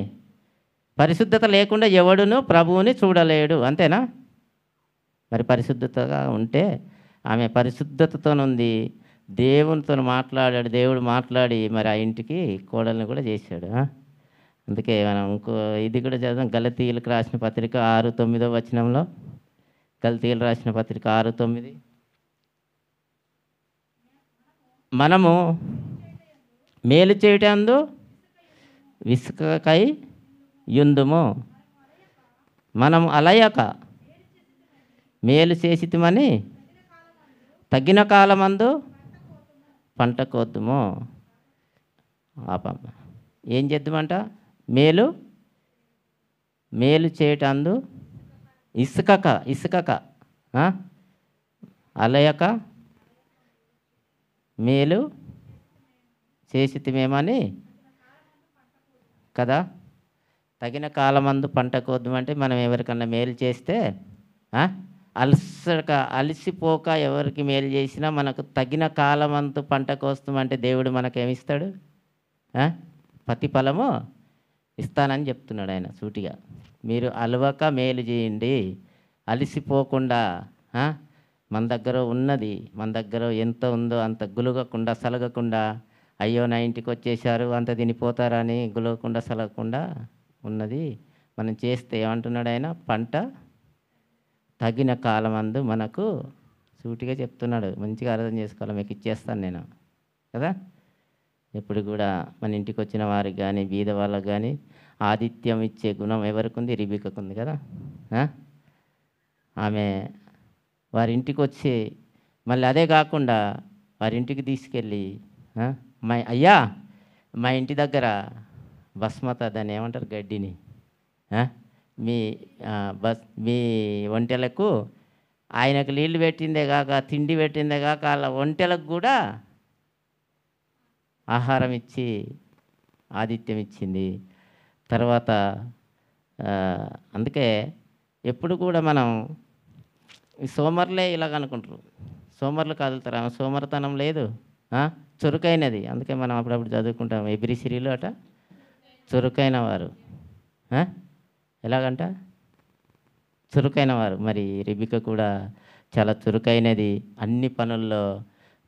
పరిశుద్ధత లేకుండా ఎవడును ప్రభువుని చూడలేడు. అంతేనా? మరి పరిశుద్ధతగా ఉంటే ఆమె పరిశుద్ధతతోనుంది. దేవునితో మాట్లాడాడు. దేవుడు మాట్లాడి మరి ఆ ఇంటికి కోడల్ని కూడా చేశాడు. అందుకే మనం ఇంకో ఇది కూడా చదువుతాం. గలతీయులకు రాసిన పత్రిక 6:9 వచనంలో. గలతీయులు రాసిన పత్రిక 6:9. మనము మేలు చేయటందు విసుకకై యుందుము, మనం అలయక మేలు చేసిమని తగిన కాలమందు పంట కోద్దుము. ఆపమ్మ. ఏం చేద్దామంట? మేలు చేయటందు ఇసుకక అలయక మేలు చేసిమేమని కదా. తగిన కాలమందు పంట కోద్దామంటే మనం ఎవరికన్నా మేలు చేస్తే అలసిపోక ఎవరికి మేలు చేసినా మనకు తగిన కాలమందు పంట కోస్తామంటే దేవుడు మనకేమిస్తాడు? ప్రతిఫలము ఇస్తానని చెప్తున్నాడు ఆయన సూటిగా. మీరు అలవక మేలు చేయండి, అలిసిపోకుండా. మన దగ్గర ఉన్నది, మన దగ్గర ఎంత ఉందో అంత గులగకుండా సలగకుండా, అయ్యో నా ఇంటికి వచ్చేసారు అంత తినిపోతారని గులగకుండా సలగకుండా ఉన్నది మనం చేస్తే ఏమంటున్నాడు ఆయన, పంట తగిన కాలమందు మనకు సూటిగా చెప్తున్నాడు. మంచిగా అర్థం చేసుకోవాలి. మీకు ఇచ్చేస్తాను నేను కదా. ఎప్పుడు కూడా మన ఇంటికి వచ్చిన వారికి కానీ బీద వాళ్ళకి కానీ ఆతిథ్యం ఇచ్చే గుణం ఎవరికి ఉంది? రిబికకు ఉంది కదా. ఆమె వారి ఇంటికి వచ్చి మళ్ళీ అదే కాకుండా వారి ఇంటికి తీసుకెళ్ళి, అయ్యా మా ఇంటి దగ్గర బస్మత, దాన్ని ఏమంటారు, గడ్డిని, మీ ఒంటెలకు ఆయనకు నీళ్ళు పెట్టిందే కాక తిండి పెట్టిందే కాక వాళ్ళ ఒంటెలకు కూడా ఆహారం ఇచ్చి ఆతిథ్యం ఇచ్చింది. తర్వాత అందుకే ఎప్పుడు కూడా మనం ఈ సోమరులే ఇలాగ అనుకుంటారు. సోమరులు కదులుతారు, ఆమె సోమరతనం లేదు, చురుకైనది. అందుకే మనం అప్పుడప్పుడు చదువుకుంటాం ఎబ్రిసిరీలో అట చురుకైన వారు. ఎలాగంట చురుకైన వారు. మరి రిబిక కూడా చాలా చురుకైనది, అన్ని పనుల్లో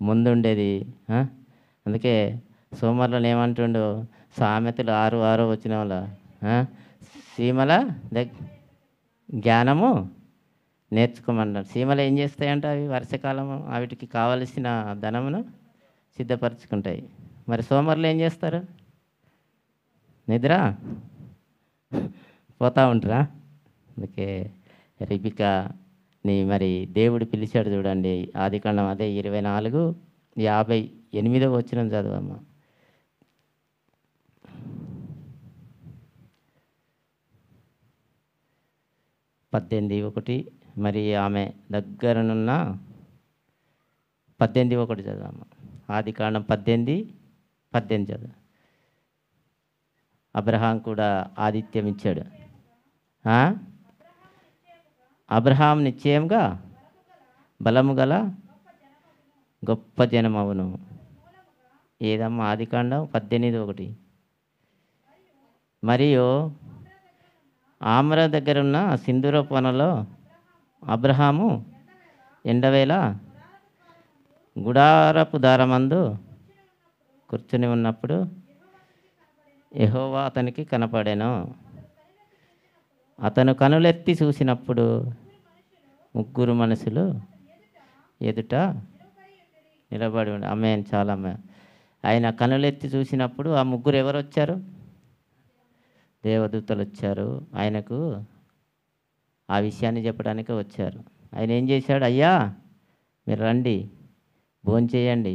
ముందుండేది. అందుకే సోమరులను ఏమంటుండో, సామెతలు 6:6 వచ్చిన వాళ్ళ సీమల జ్ఞానము నేర్చుకోమన్నారు. సీమలు ఏం చేస్తాయంట? అవి వర్షకాలము వాటికి కావలసిన ధనమును సిద్ధపరచుకుంటాయి. మరి సోమరులు ఏం చేస్తారు? నిద్ర పోతూ ఉంటారా? అందుకే రిబికాని మరి దేవుడు పిలిచాడు చూడండి. ఆదికాండం అదే 24:58 వచనం చదవమ్మా. పద్దెనిమిది 1 మరి ఆమె దగ్గరనున్న 18:1 చదవమ్మా. ఆదికాండం 18:18 చదువు. అబ్రహాం కూడా ఆతిథ్యం ఇచ్చాడు. అబ్రహాం నిశ్చయంగా బలము గల గొప్ప జనం అవును. ఏదమ్మా? ఆదికాండం 18:1. మరియు ఆమ్ర దగ్గర ఉన్న సింధూరపు వనంలో అబ్రహాము ఎండవేళ గుడారపు దారమందు కూర్చుని ఉన్నప్పుడు యెహోవా అతనికి కనపడెను. అతను కనులెత్తి చూసినప్పుడు 3 మనుషులు ఎదుట నిలబడి ఉండి. ఆమేన్. చాలా అమ్మాయి. ఆయన కనులెత్తి చూసినప్పుడు ఆ 3 ఎవరు వచ్చారు? దేవదూతలు వచ్చారు. ఆయనకు ఆ విషయాన్ని చెప్పడానికి వచ్చారు. ఆయన ఏం చేశాడు? అయ్యా మీరు రండి, భోంచేయండి,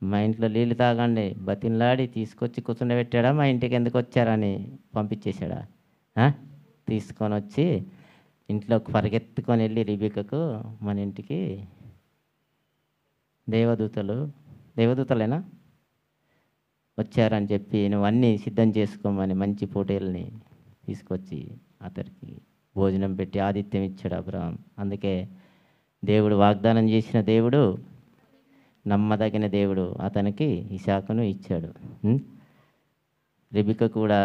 మా ఇంట్లో నీళ్ళు తాగండి, బతిన్లాడి తీసుకొచ్చి కూర్చుండబెట్టాడా? మా ఇంటికి ఎందుకు వచ్చారని పంపించేశాడా? తీసుకొని వచ్చి ఇంట్లోకి పరిగెత్తుకొని వెళ్ళి రిబికకు మన ఇంటికి దేవదూతలేనా వచ్చారని చెప్పి నువ్వు అన్నీ సిద్ధం చేసుకోమని మంచి పోటీలని తీసుకొచ్చి అతనికి భోజనం పెట్టి ఆతిథ్యం ఇచ్చాడు అబ్రహాం. అందుకే దేవుడు వాగ్దానం చేసిన దేవుడు, నమ్మదగిన దేవుడు, అతనికి ఇసాకును ఇచ్చాడు. రిబిక కూడా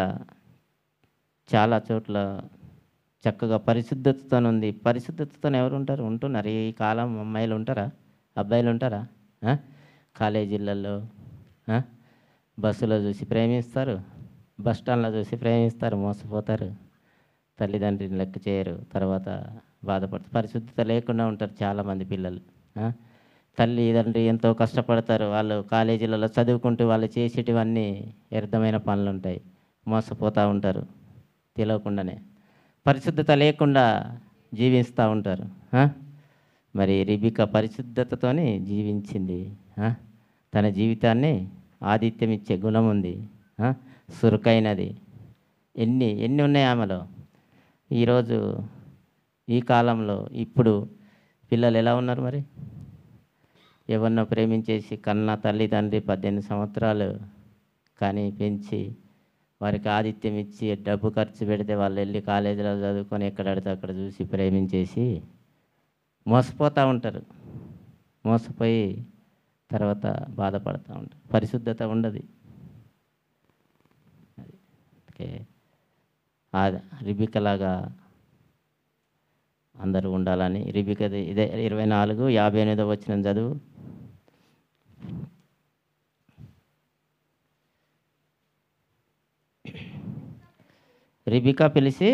చాలా చోట్ల చక్కగా పరిశుద్ధతతో ఉంది. పరిశుద్ధతతో ఎవరు ఉంటారు? ఉంటున్నారు. ఈ కాలం అమ్మాయిలు ఉంటారా? అబ్బాయిలు ఉంటారా? కాలేజీలలో బస్సులో చూసి ప్రేమిస్తారు, బస్ స్టాండ్లో చూసి ప్రేమిస్తారు, మోసపోతారు, తల్లిదండ్రిని లెక్క చేయరు, తర్వాత బాధపడతారు. పరిశుద్ధత లేకుండా ఉంటారు చాలామంది పిల్లలు. తల్లిదండ్రి ఎంతో కష్టపడతారు, వాళ్ళు కాలేజీలలో చదువుకుంటూ వాళ్ళు చేసేటివన్నీ వ్యర్థమైన పనులు ఉంటాయి, మోసపోతూ ఉంటారు, తెలియకుండానే పరిశుద్ధత లేకుండా జీవిస్తూ ఉంటారు. మరి రిబిక పరిశుద్ధతతోని జీవించింది. తన జీవితాన్ని ఆతిథ్యం ఇచ్చే గుణం ఉంది, సురుకైనది. ఎన్ని ఉన్నాయి ఆమెలో. ఈరోజు ఈ కాలంలో ఇప్పుడు పిల్లలు ఎలా ఉన్నారు? మరి ఎవరినో ప్రేమించేసి కన్న తల్లిదండ్రి 18 సంవత్సరాలు కానీ పెంచి వారికి ఆతిథ్యం ఇచ్చి డబ్బు ఖర్చు పెడితే వాళ్ళు వెళ్ళి కాలేజీలో చదువుకొని ఎక్కడడితే అక్కడ చూసి ప్రేమించేసి మోసపోతూ ఉంటారు. మోసపోయి తర్వాత బాధపడుతూ ఉంటారు. పరిశుద్ధత ఉండదు. ఓకే, రిబికలాగా అందరూ ఉండాలని. రిబికది ఇదే 24:58 వచనం చదువు. రిబికా పిలిచి,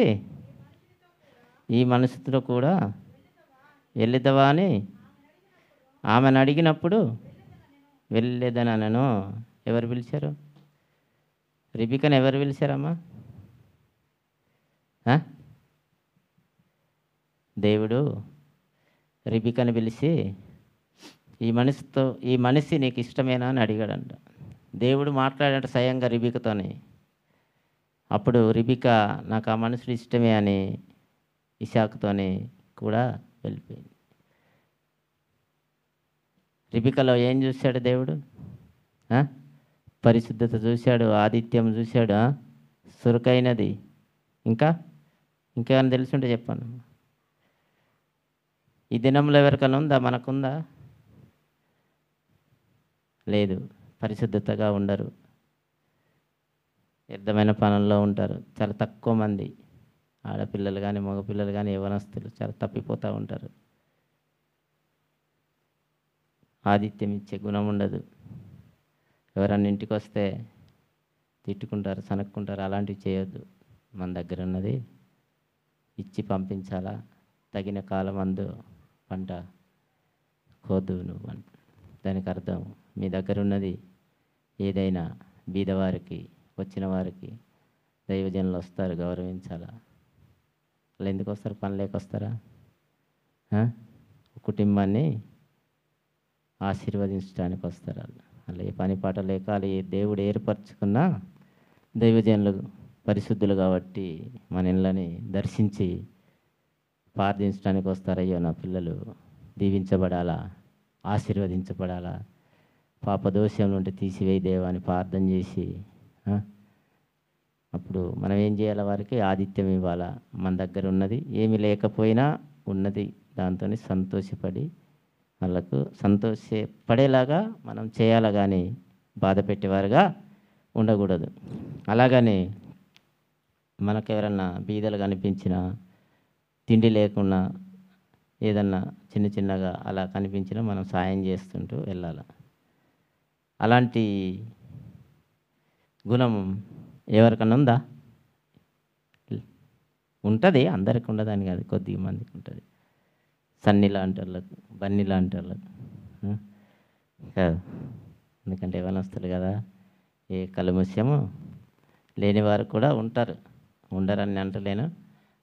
ఈ మనుషులతో కూడా వెళ్ళిదవా అని ఆమెను అడిగినప్పుడు వెళ్ళేదనను. ఎవరు పిలిచారు? రిబికను ఎవరు పిలిచారమ్మా? దేవుడు రిబికను పిలిచి, ఈ మనిషి నీకు ఇష్టమేనా అని అడిగాడంట. దేవుడు మాట్లాడాడంట స్వయంగా రిబికతోని. అప్పుడు రిబిక నాకు ఆ మనుషుడు ఇష్టమే అని ఇషాకుతోని కూడా వెళ్ళిపోయింది. రిబికలో ఏం చూశాడు దేవుడు? పరిశుద్ధత చూశాడు, ఆదిత్యం చూశాడు, సురుకైనది. ఇంకేమైనా తెలుసుంటే చెప్పాను. ఈ దినంలో ఎవరికైనా ఉందా? మనకుందా? లేదు. పరిశుద్ధతగా ఉండరు, వ్యర్థమైన పనుల్లో ఉంటారు. చాలా తక్కువ మంది ఆడపిల్లలు కానీ మగపిల్లలు కానీ యవ్వనస్తులు చాలా తప్పిపోతూ ఉంటారు. ఆతిథ్యం ఇచ్చే గుణం ఉండదు. ఎవరన్నా ఇంటికి వస్తే తిట్టుకుంటారు, సనక్కుంటారు. అలాంటివి చేయొద్దు. మన దగ్గర ఉన్నది ఇచ్చి పంపించాలా. తగిన కాలం అందు పంట కోదు నువ్వు. దానికి అర్థం మీ దగ్గర ఉన్నది ఏదైనా బీదవారికి, వచ్చిన వారికి దైవజనులు వస్తారు, గౌరవించాలా. వాళ్ళు ఎందుకు వస్తారు? పని లేక వస్తారా? కుటుంబాన్ని ఆశీర్వదించడానికి వస్తారు. అలా ఏ పని పాట లేక వాళ్ళు దేవుడు ఏర్పరచుకున్న దైవజనులు పరిశుద్ధులు కాబట్టి మన ఇళ్ళని దర్శించి ప్రార్థించడానికి వస్తారు. అయ్యో నా పిల్లలు దీవించబడాలా, ఆశీర్వదించబడాలా, పాపదోషం నుండి తీసివేయి దేవా అని ప్రార్థన చేసి అప్పుడు మనం ఏం చేయాలి? వారికి ఆతిథ్యం ఇవ్వాలా. మన దగ్గర ఉన్నది ఏమి లేకపోయినా ఉన్నది దాంతో సంతోషపడి వాళ్ళకు సంతోషపడేలాగా మనం చేయాలి, కానీ బాధ పెట్టేవారుగా ఉండకూడదు. అలాగని మనకు ఎవరన్నా బీదలు కనిపించినా, తిండి లేకున్నా, ఏదన్నా చిన్నగా అలా కనిపించినా మనం సాయం చేస్తుంటూ వెళ్ళాలి. అలాంటి గుణం ఎవరికన్నా ఉందా? ఉంటుంది. అందరికి ఉండదని కాదు, కొద్ది మందికి ఉంటుంది. సన్ని లాంటి వాళ్ళకు, బన్నీ లాంటి వాళ్ళకు కాదు. ఎందుకంటే యవ్వనస్తులు కదా, ఏ కలుముష్యము లేని వారు కూడా ఉంటారు. ఉండరని అంటలేను,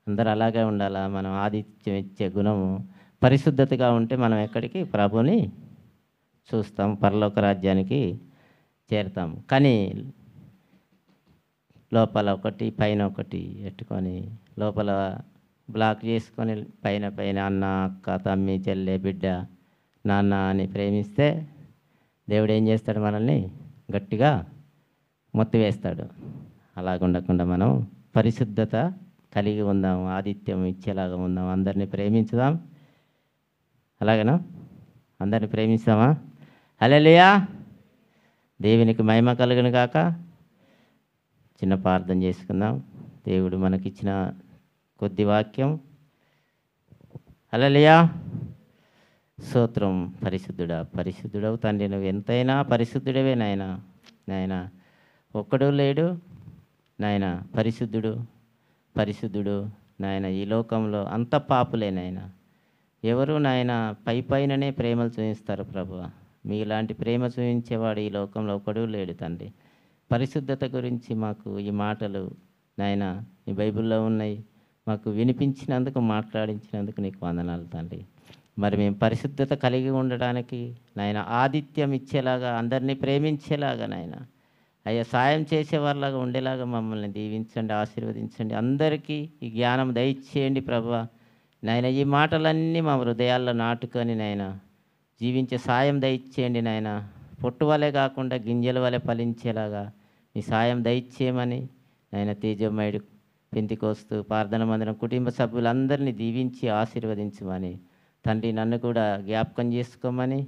అందరూ అలాగే ఉండాలా. మనం ఆతిథ్యం ఇచ్చే గుణము పరిశుద్ధతగా ఉంటే మనం ఎక్కడికి? ప్రభుని చూస్తాం, పరలోక రాజ్యానికి చేరుతాం. కానీ లోపల ఒకటి పైన ఒకటి పెట్టుకొని, లోపల బ్లాక్ చేసుకొని పైన అన్న, అక్క, తమ్మి, చెల్లె, బిడ్డ, నాన్న అని ప్రేమిస్తే దేవుడు ఏం చేస్తాడు? మనల్ని గట్టిగా మొత్తివేస్తాడు. అలాగుండకుండా మనం పరిశుద్ధత కలిగి ఉందాం, ఆతిథ్యం ఇచ్చేలాగా ఉందాం, అందరినీ ప్రేమించుదాం. అలాగేనా? అందరినీ ప్రేమిస్తామా? హల్లెలూయా. దేవునికి మహిమ కలుగును గాక. చిన్న ప్రార్థన చేసుకుందాం. దేవుడు మనకిచ్చిన కొద్ది వాక్యం. హల్లెలూయా. స్తోత్రం. పరిశుద్ధుడవు తండ్రి, నువ్వు ఎంతైనా పరిశుద్ధుడవే నాయనా. నాయనా ఒక్కడు లేడు నాయన పరిశుద్ధుడు నాయన. ఈ లోకంలో అంత పాపులే నాయన. ఎవరు నాయన పైననే ప్రేమలు చూపిస్తారు ప్రభువ. మీలాంటి ప్రేమ చూపించేవాడు ఈ లోకంలో ఒకడు లేడు తండ్రి. పరిశుద్ధత గురించి మాకు ఈ మాటలు నాయన ఈ బైబిల్లో ఉన్నాయి, మాకు వినిపించినందుకు, మాట్లాడించినందుకు నీకు వందనాలు తండ్రి. మరి మేము పరిశుద్ధత కలిగి ఉండడానికి నాయన ఆతిథ్యం ఇచ్చేలాగా, అందరినీ ప్రేమించేలాగా నాయన అయ్యా సాయం చేసేవారిలాగా ఉండేలాగా మమ్మల్ని దీవించండి, ఆశీర్వదించండి. అందరికీ ఈ జ్ఞానం దయచేయండి ప్రభువా. నాయన ఈ మాటలన్నీ మా హృదయాల్లో నాటుకొని నాయన జీవించే సాయం దయచేయండి నాయన. పొట్టు వలె కాకుండా గింజల వలె ఫలించేలాగా మీ సాయం దయచేయమని నాయన తేజమయుడు పెంతికోస్తు ప్రార్థన మందిరం కుటుంబ సభ్యులందరినీ దీవించి ఆశీర్వదించమని తండ్రి నన్ను కూడా జ్ఞాపకం చేసుకోమని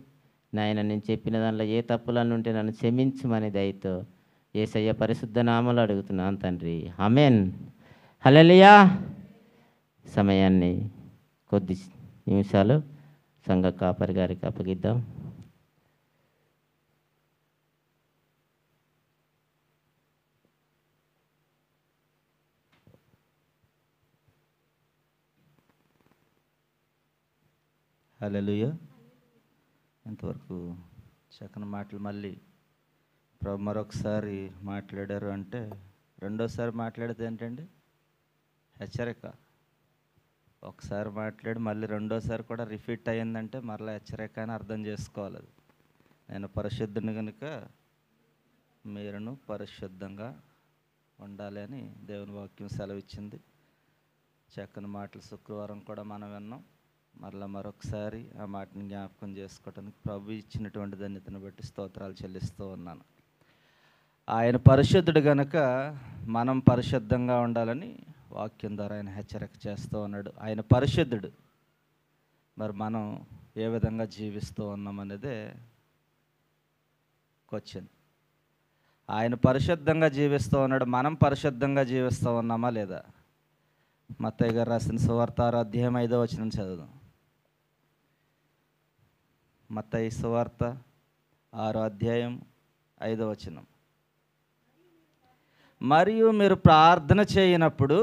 నాయన నేను చెప్పిన దానిలో ఏ తప్పులను ఉంటే నన్ను క్షమించమని దయతో యేసయ్య పరిశుద్ధ నామములో అడుగుతున్నాను తండ్రి, ఆమేన్. హల్లెలూయా. సమయాన్ని కొద్ది నిమిషాలు సంఘ కాపరి గారికి అప్పగిద్దాం. హల్లెలూయా. ఇంతవరకు చక్కని మాటలు మళ్ళీ ప్రభు మరొకసారి మాట్లాడారు అంటే, రెండోసారి మాట్లాడితే ఏంటండి? హెచ్చరిక. ఒకసారి మాట్లాడి మళ్ళీ రెండోసారి కూడా రిపీట్ అయ్యిందంటే మరలా హెచ్చరిక అని అర్థం చేసుకోవాలి. అది నేను పరిశుద్ధుని కనుక మీరును పరిశుద్ధంగా ఉండాలి అని దేవుని వాక్యం సెలవిచ్చింది. చక్కని మాటలు శుక్రవారం కూడా మనం విన్నాం. మరలా మరొకసారి ఆ మాటని జ్ఞాపకం చేసుకోవడానికి ప్రభు ఇచ్చినటువంటి ధన్యతను బట్టి స్తోత్రాలు చెల్లిస్తూ ఉన్నాను. ఆయన పరిశుద్ధుడు గనుక మనం పరిశుద్ధంగా ఉండాలని వాక్యం ద్వారా ఆయన హెచ్చరిక చేస్తూ ఉన్నాడు. ఆయన పరిశుద్ధుడు, మరి మనం ఏ విధంగా జీవిస్తూ ఉన్నాం అనేదే క్వశ్చన్. ఆయన పరిశుద్ధంగా జీవిస్తూ ఉన్నాడు, మనం పరిశుద్ధంగా జీవిస్తూ ఉన్నామా లేదా? మత్తయి గారు రాసిన సువార్త 6వ అధ్యాయం 5వ వచనం చదువుదాం. మత్తయి సువార్త 6వ అధ్యాయం 5వ వచనం. మరియు మీరు ప్రార్థన చేయనప్పుడు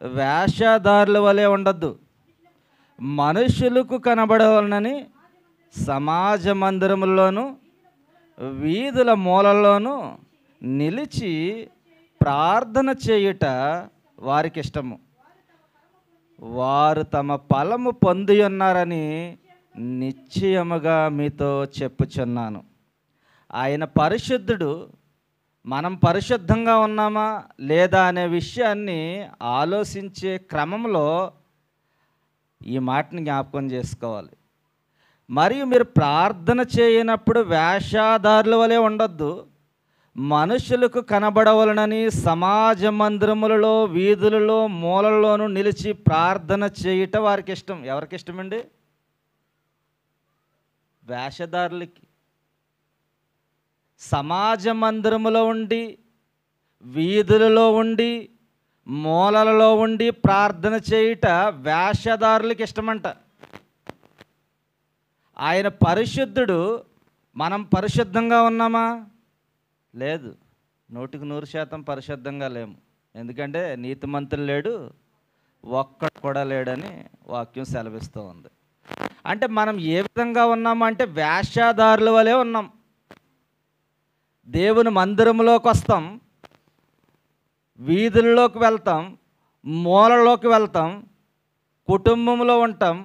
వేషధారుల వలె ఉండొద్దు, మనుషులకు కనబడవలనని సమాజ మందిరముల్లోనూ వీధుల మూలల్లోనూ నిలిచి ప్రార్థన చేయుట వారికి ఇష్టము, వారు తమ ఫలము పొంది ఉన్నారని నిశ్చయముగా మీతో చెప్పుచున్నాను. ఆయన పరిశుద్ధుడు, మనం పరిశుద్ధంగా ఉన్నామా లేదా అనే విషయాన్ని ఆలోచించే క్రమంలో ఈ మాటని జ్ఞాపకం చేసుకోవాలి. మరియు మీరు ప్రార్థన చేయనప్పుడు వేషధారుల వలె ఉండొద్దు, మనుషులకు కనబడవలనని సమాజ మందిరములలో వీధులలో మూలల్లోనూ నిలిచి ప్రార్థన చేయుట వారికి ఇష్టం. ఎవరికి ఇష్టమండి? వేషధారులకి. సమాజ మందిరములో ఉండి, వీధులలో ఉండి, మూలలలో ఉండి ప్రార్థన చేయుట వేషధారులకి ఇష్టమంట. ఆయన పరిశుద్ధుడు, మనం పరిశుద్ధంగా ఉన్నామా? లేదు, 100% పరిశుద్ధంగా లేము. ఎందుకంటే నీతిమంతులు లేడు, ఒక్కడు కూడా లేడని వాక్యం సెలవిస్తూ ఉంది. అంటే మనం ఏ విధంగా ఉన్నాము అంటే వేషధారుల వలె ఉన్నాం. దేవుని మందిరంలోకి వస్తాం, వీధుల్లోకి వెళ్తాం, మూలలోకి వెళ్తాం, కుటుంబంలో ఉంటాం.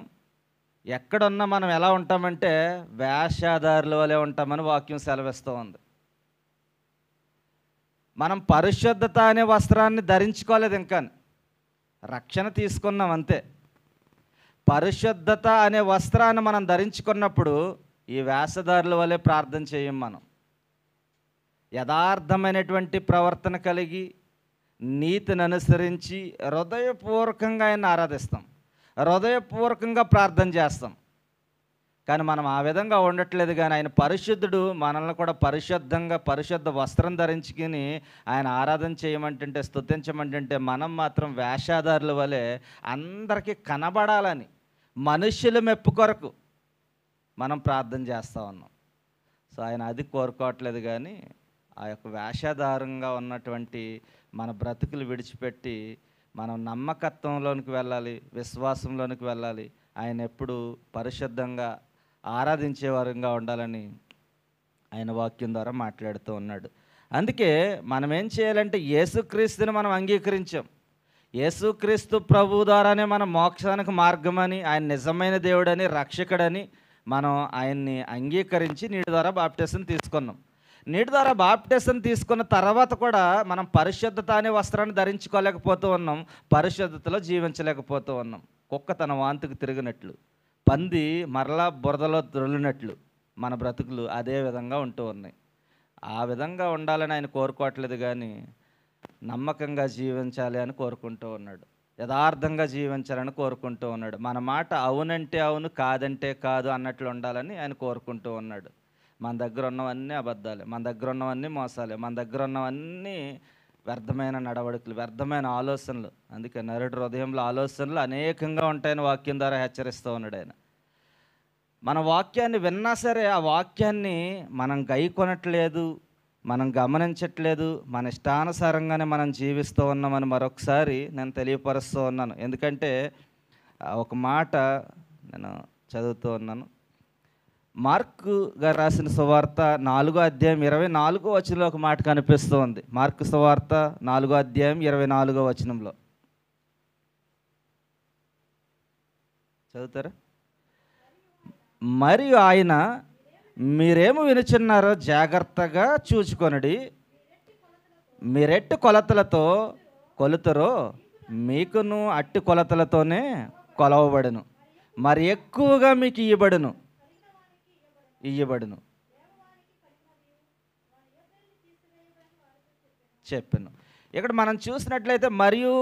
ఎక్కడున్నా మనం ఎలా ఉంటామంటే వేషధారుల వలె ఉంటామని వాక్యం సెలవిస్తూ ఉంది. మనం పరిశుద్ధత అనే వస్త్రాన్ని ధరించుకోలేదు, ఇంకా రక్షణ తీసుకున్నాం అంతే. పరిశుద్ధత అనే వస్త్రాన్ని మనం ధరించుకున్నప్పుడు ఈ వేషధారుల వలె ప్రార్థన చేయం. మనం యథార్థమైనటువంటి ప్రవర్తన కలిగి నీతిని అనుసరించి హృదయపూర్వకంగా ఆయన ఆరాధిస్తాం, హృదయపూర్వకంగా ప్రార్థన చేస్తాం. కానీ మనం ఆ విధంగా ఉండట్లేదు. కానీ ఆయన పరిశుద్ధుడు, మనల్ని కూడా పరిశుద్ధంగా పరిశుద్ధ వస్త్రం ధరించుకుని ఆయన ఆరాధన చేయమంటుంటే, స్తుతించమంటుంటే మనం మాత్రం వేషధారుల వలె అందరికీ కనబడాలని, మనుష్యుల మెప్పు కొరకు మనం ప్రార్థన చేస్తూ ఉన్నాం. సో ఆయన అది కోరుకోవట్లేదు. కానీ ఆ యొక్క వేషధారంగా ఉన్నటువంటి మన బ్రతుకులు విడిచిపెట్టి మనం నమ్మకత్వంలోనికి వెళ్ళాలి, విశ్వాసంలోనికి వెళ్ళాలి. ఆయన ఎప్పుడు పరిశుద్ధంగా ఆరాధించే వారంగా ఉండాలని ఆయన వాక్యం ద్వారా మాట్లాడుతూ ఉన్నాడు. అందుకే మనం ఏం చేయాలంటే యేసుక్రీస్తుని మనం అంగీకరించాం. యేసుక్రీస్తు ప్రభు ద్వారానే మన మోక్షానికి మార్గమని, ఆయన నిజమైన దేవుడని, రక్షకుడని మనం ఆయన్ని అంగీకరించి నీటి ద్వారా బాప్టిజం తీసుకున్నాం. నీటి ద్వారా బాప్టిజం తీసుకున్న తర్వాత కూడా మనం పరిశుద్ధత అనే వస్త్రాన్ని ధరించుకోలేకపోతూ ఉన్నాం, పరిశుద్ధతలో జీవించలేకపోతూ ఉన్నాం. కుక్క తన వాంతికి తిరిగినట్లు, పంది మరలా బురదలో దొర్లినట్లు మన బ్రతుకులు అదే విధంగా ఉంటూ ఉన్నాయి. ఆ విధంగా ఉండాలని ఆయన కోరుకోవట్లేదు, కానీ నమ్మకంగా జీవించాలి అని కోరుకుంటూ ఉన్నాడు, యథార్థంగా జీవించాలని కోరుకుంటూ ఉన్నాడు. మన మాట అవునంటే అవును, కాదంటే కాదు అన్నట్లు ఉండాలని ఆయన కోరుకుంటూ ఉన్నాడు. మన దగ్గర ఉన్నవన్నీ అబద్ధాలే, మన దగ్గర ఉన్నవన్నీ మోసాలే, మన దగ్గర ఉన్నవన్నీ వ్యర్థమైన నడవడికలు, వ్యర్థమైన ఆలోచనలు. అందుకే నరుడి హృదయంలో ఆలోచనలు అనేకంగా ఉంటాయని వాక్యం ద్వారా హెచ్చరిస్తూ ఉన్నాడు ఆయన. మన వాక్యాన్ని విన్నా సరే ఆ వాక్యాన్ని మనం గైకొనట్లేదు, మనం గమనించట్లేదు, మన ఇష్టానుసారంగానే మనం జీవిస్తూ ఉన్నామని మరొకసారి నేను తెలియపరుస్తూ ఉన్నాను. ఎందుకంటే ఒక మాట నేను చదువుతూ ఉన్నాను. మార్కు గారు రాసిన సువార్త 4వ అధ్యాయం 24వ వచనంలో ఒక మాట కనిపిస్తూ ఉంది. మార్కు సువార్త 4వ అధ్యాయం 24వ వచనంలో చదువుతారా? మరియు ఆయన, మీరేమి వినుచున్నారో జాగ్రత్తగా చూచుకొనుడి, మీరెట్టి కొలతలతో కొలుతరో మీకును అట్టి కొలతలతోనే కొలవబడును, మరి ఎక్కువగా మీకు ఇయ్యబడును. చెప్పాను. ఇక్కడ మనం చూసినట్లయితే మరియు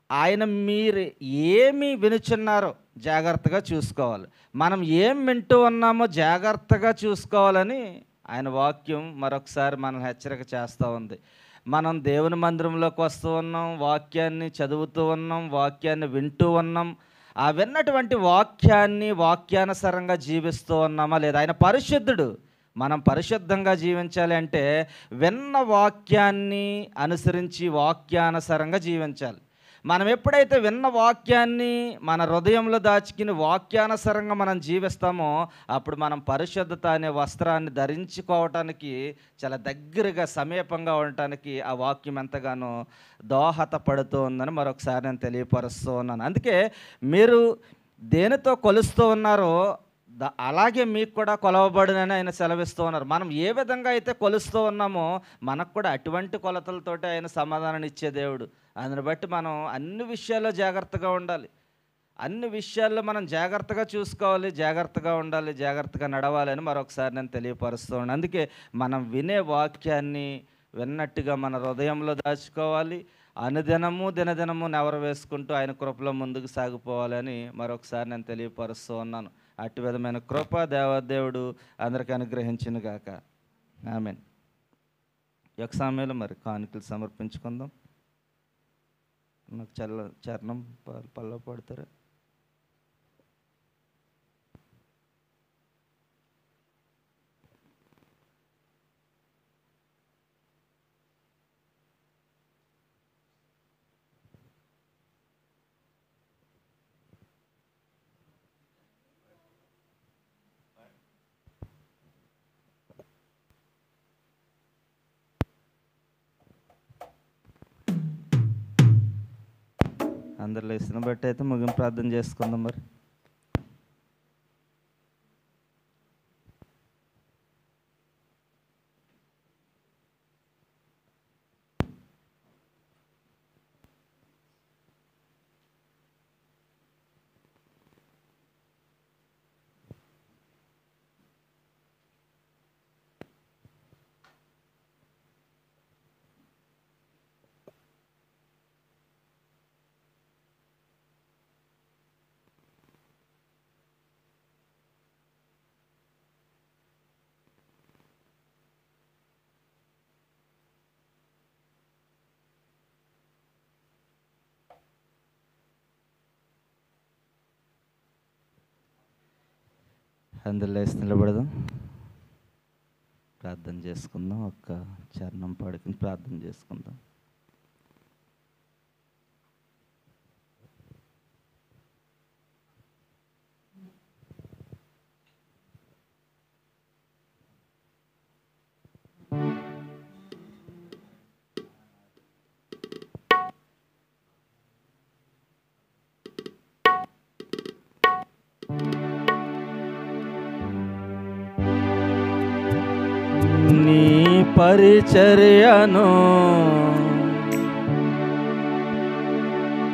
ఆయన మీరు ఏమి వినుచున్నారో జాగ్రత్తగా చూసుకోవాలి, మనం ఏం వింటూ ఉన్నామో జాగ్రత్తగా చూసుకోవాలని ఆయన వాక్యం మరొకసారి మనం హెచ్చరిక చేస్తూ ఉంది. మనం దేవుని మందిరంలోకి వస్తూ ఉన్నాం, వాక్యాన్ని చదువుతూ ఉన్నాం, వాక్యాన్ని వింటూ ఉన్నాం. ఆ విన్నటువంటి వాక్యాన్ని వాక్యానుసారంగా జీవిస్తూ ఉన్నామా లేదా? ఆయన పరిశుద్ధుడు, మనం పరిశుద్ధంగా జీవించాలి అంటే విన్న వాక్యాన్ని అనుసరించి వాక్యానుసారంగా జీవించాలి. మనం ఎప్పుడైతే విన్న వాక్యాన్ని మన హృదయంలో దాచుకుని వాక్యానుసారంగా మనం జీవిస్తామో అప్పుడు మనం పరిశుద్ధత అనే వస్త్రాన్ని ధరించుకోవటానికి చాలా దగ్గరగా సమీపంగా ఉండటానికి ఆ వాక్యం ఎంతగానో దోహదపడుతూ ఉందని మరొకసారి నేను తెలియపరుస్తూ ఉన్నాను. అందుకే మీరు దేనితో కొలుస్తూ ఉన్నారో అలాగే మీకు కూడా కొలవబడునని ఆయన సెలవిస్తూ ఉన్నారు. మనం ఏ విధంగా అయితే కొలుస్తూ ఉన్నామో మనకు కూడా అటువంటి కొలతలతోటి ఆయన సమాధానం ఇచ్చే దేవుడు. అందుని బట్టి మనం అన్ని విషయాల్లో జాగ్రత్తగా ఉండాలి, అన్ని విషయాల్లో మనం జాగ్రత్తగా చూసుకోవాలి, జాగ్రత్తగా ఉండాలి, జాగ్రత్తగా నడవాలని మరొకసారి నేను తెలియపరుస్తూ ఉన్నాను. అందుకే మనం వినే వాక్యాన్ని విన్నట్టుగా మన హృదయంలో దాచుకోవాలి, అనుదినము దినదినము నెవరు వేసుకుంటూ ఆయన కృపలో ముందుకు సాగిపోవాలని మరొకసారి నేను తెలియపరుస్తూ ఉన్నాను. అట్టి విధమైన కృప దేవదేవుడు అందరికీ అనుగ్రహించును గాక. ఆమేన్. ఈ యొక్క సమయంలో మరి కానుకలు సమర్పించుకుందాం. నాకు చరణం పల్ల పడతారా? అందరు లేచిన బట్టి అయితే ముగింపు ప్రార్థన చేసుకుందాం. మరి అందరు లేచి నిలబడదాం, ప్రార్థన చేసుకుందాం. ఒక్క చరణం పాడుకుని ప్రార్థన చేసుకుందాం. నీ పరిచర్యను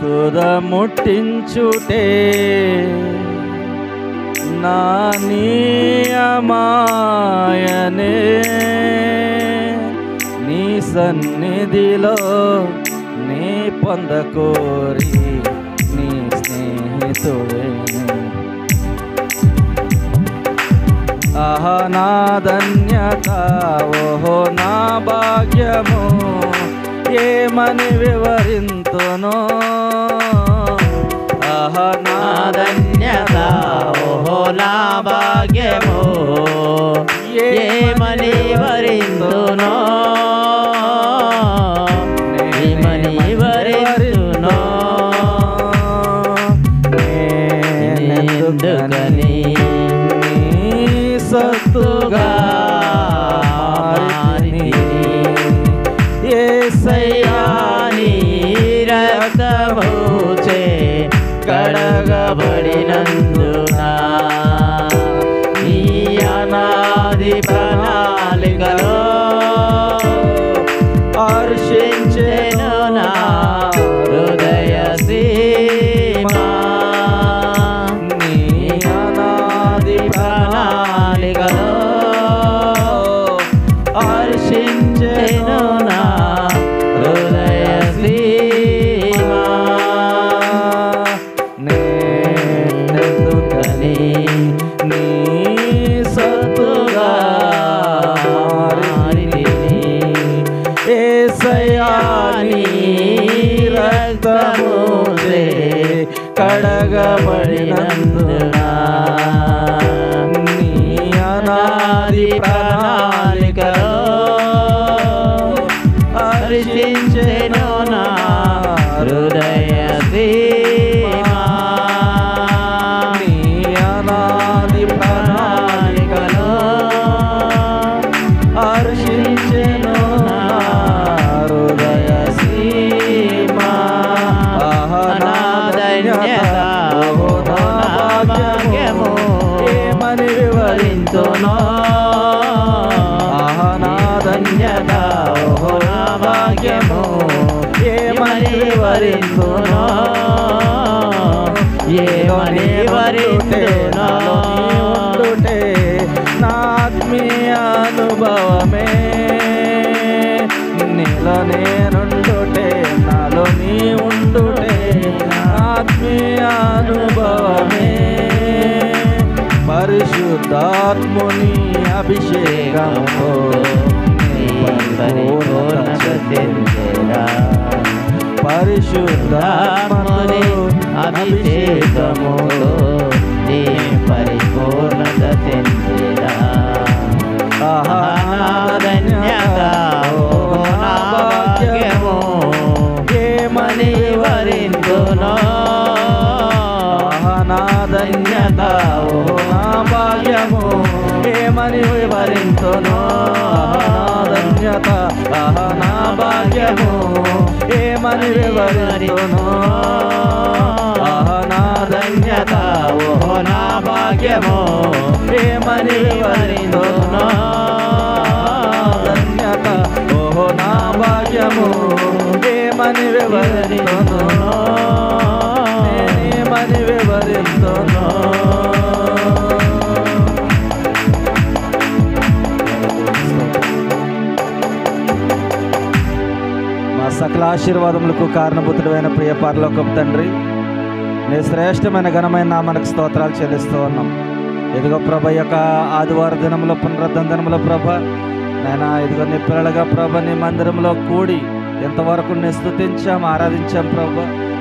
తుదముట్టించుటే నా నియమాయనే, నీ సన్నిధిలో నీ పొందకోరి నీ స్నేహితుడే ఆహా నా ధన్యత, ఓహో నా భాగ్యము, ఏమని వివరింతును. ఆహా నా ధన్యత, ఓహో నా భాగ్యము, ఏమని వివరింతును, ఏమని వివరింతును. నేనెందుకని సత్తుగా యేసయ్యా నీ రక్తముచే కడగబడినందున నీ అనాది ప్రణాళికలో హర్షించెను నా హృదయ సీమా. నీ అనాది ప్రణాళికలో హర్షించెను నా హృదయ సీమా. నేనెందుకని నీ సత్తుగా మారితిని. యేసయ్యా నీ రక్తముచే కడగబడినందున నీ అనాది ప్రణాళికలో హర్షించెను నా హృదయ సీమా. నీ అనాది ప్రణాళికలో హర్షించెను నా హృదయ సీమా. ఆహా నా ధన్యత, ఓహో నా భాగ్యము, ఏమని వివరింతును. ఆహా నా ధన్యత, ఓహో నా భాగ్యము, ఏమని వివరింతును. ఏమని వివరింతును. ఉండుటే నా ఆత్మీయ అనుభవమే, నీలో నేనుండుటే, నాలో నీ ఉండుటే నా ఆత్మీయ అనుభవమే. పరిశుద్ధాత్ముని అభిషేకముతో పరిపూర్ణత చెందేరా. పరిశుద్ధాత్ముని అభిషేకముతో నీ పరిపూర్ణత చెందేరా. ఆహా నా ధన్యత, ఓహో నా భాగ్యము, ఏమని వివరింతును. ఆహా నా ధన్యత, ఓహో నా భాగ్యము, ఏమని వివరింతును. ఆహా నా ధన్యత, ఆహా నా భాగ్యము, ఏమని వివరింతును. ఆహా నా ధన్యత, ఓహో నా భాగ్యము, ఏమని వివరింతును. ధన్యత, ఓహో నా భాగ్యము, ఏమని వివరింతును. నేనేమని వివరింతును. మా సకల ఆశీర్వాదములకు కారణభూతుడైన ప్రియ పరలోకపు తండ్రి, నీ శ్రేష్టమైన ఘనమైన నామానికి స్తోత్రాలు చెల్లిస్తూ ఉన్నాం. ఇదిగో ప్రభ, యొక్క ఆదివార దినంలో పునరుద్ధరణలో ప్రభ, నాయన ఇదిగో నీ పిల్లలుగా ప్రభ నీ మందిరంలో కూడి ఎంతవరకు నీ స్తుతించాం, ఆరాధించాం ప్రభ.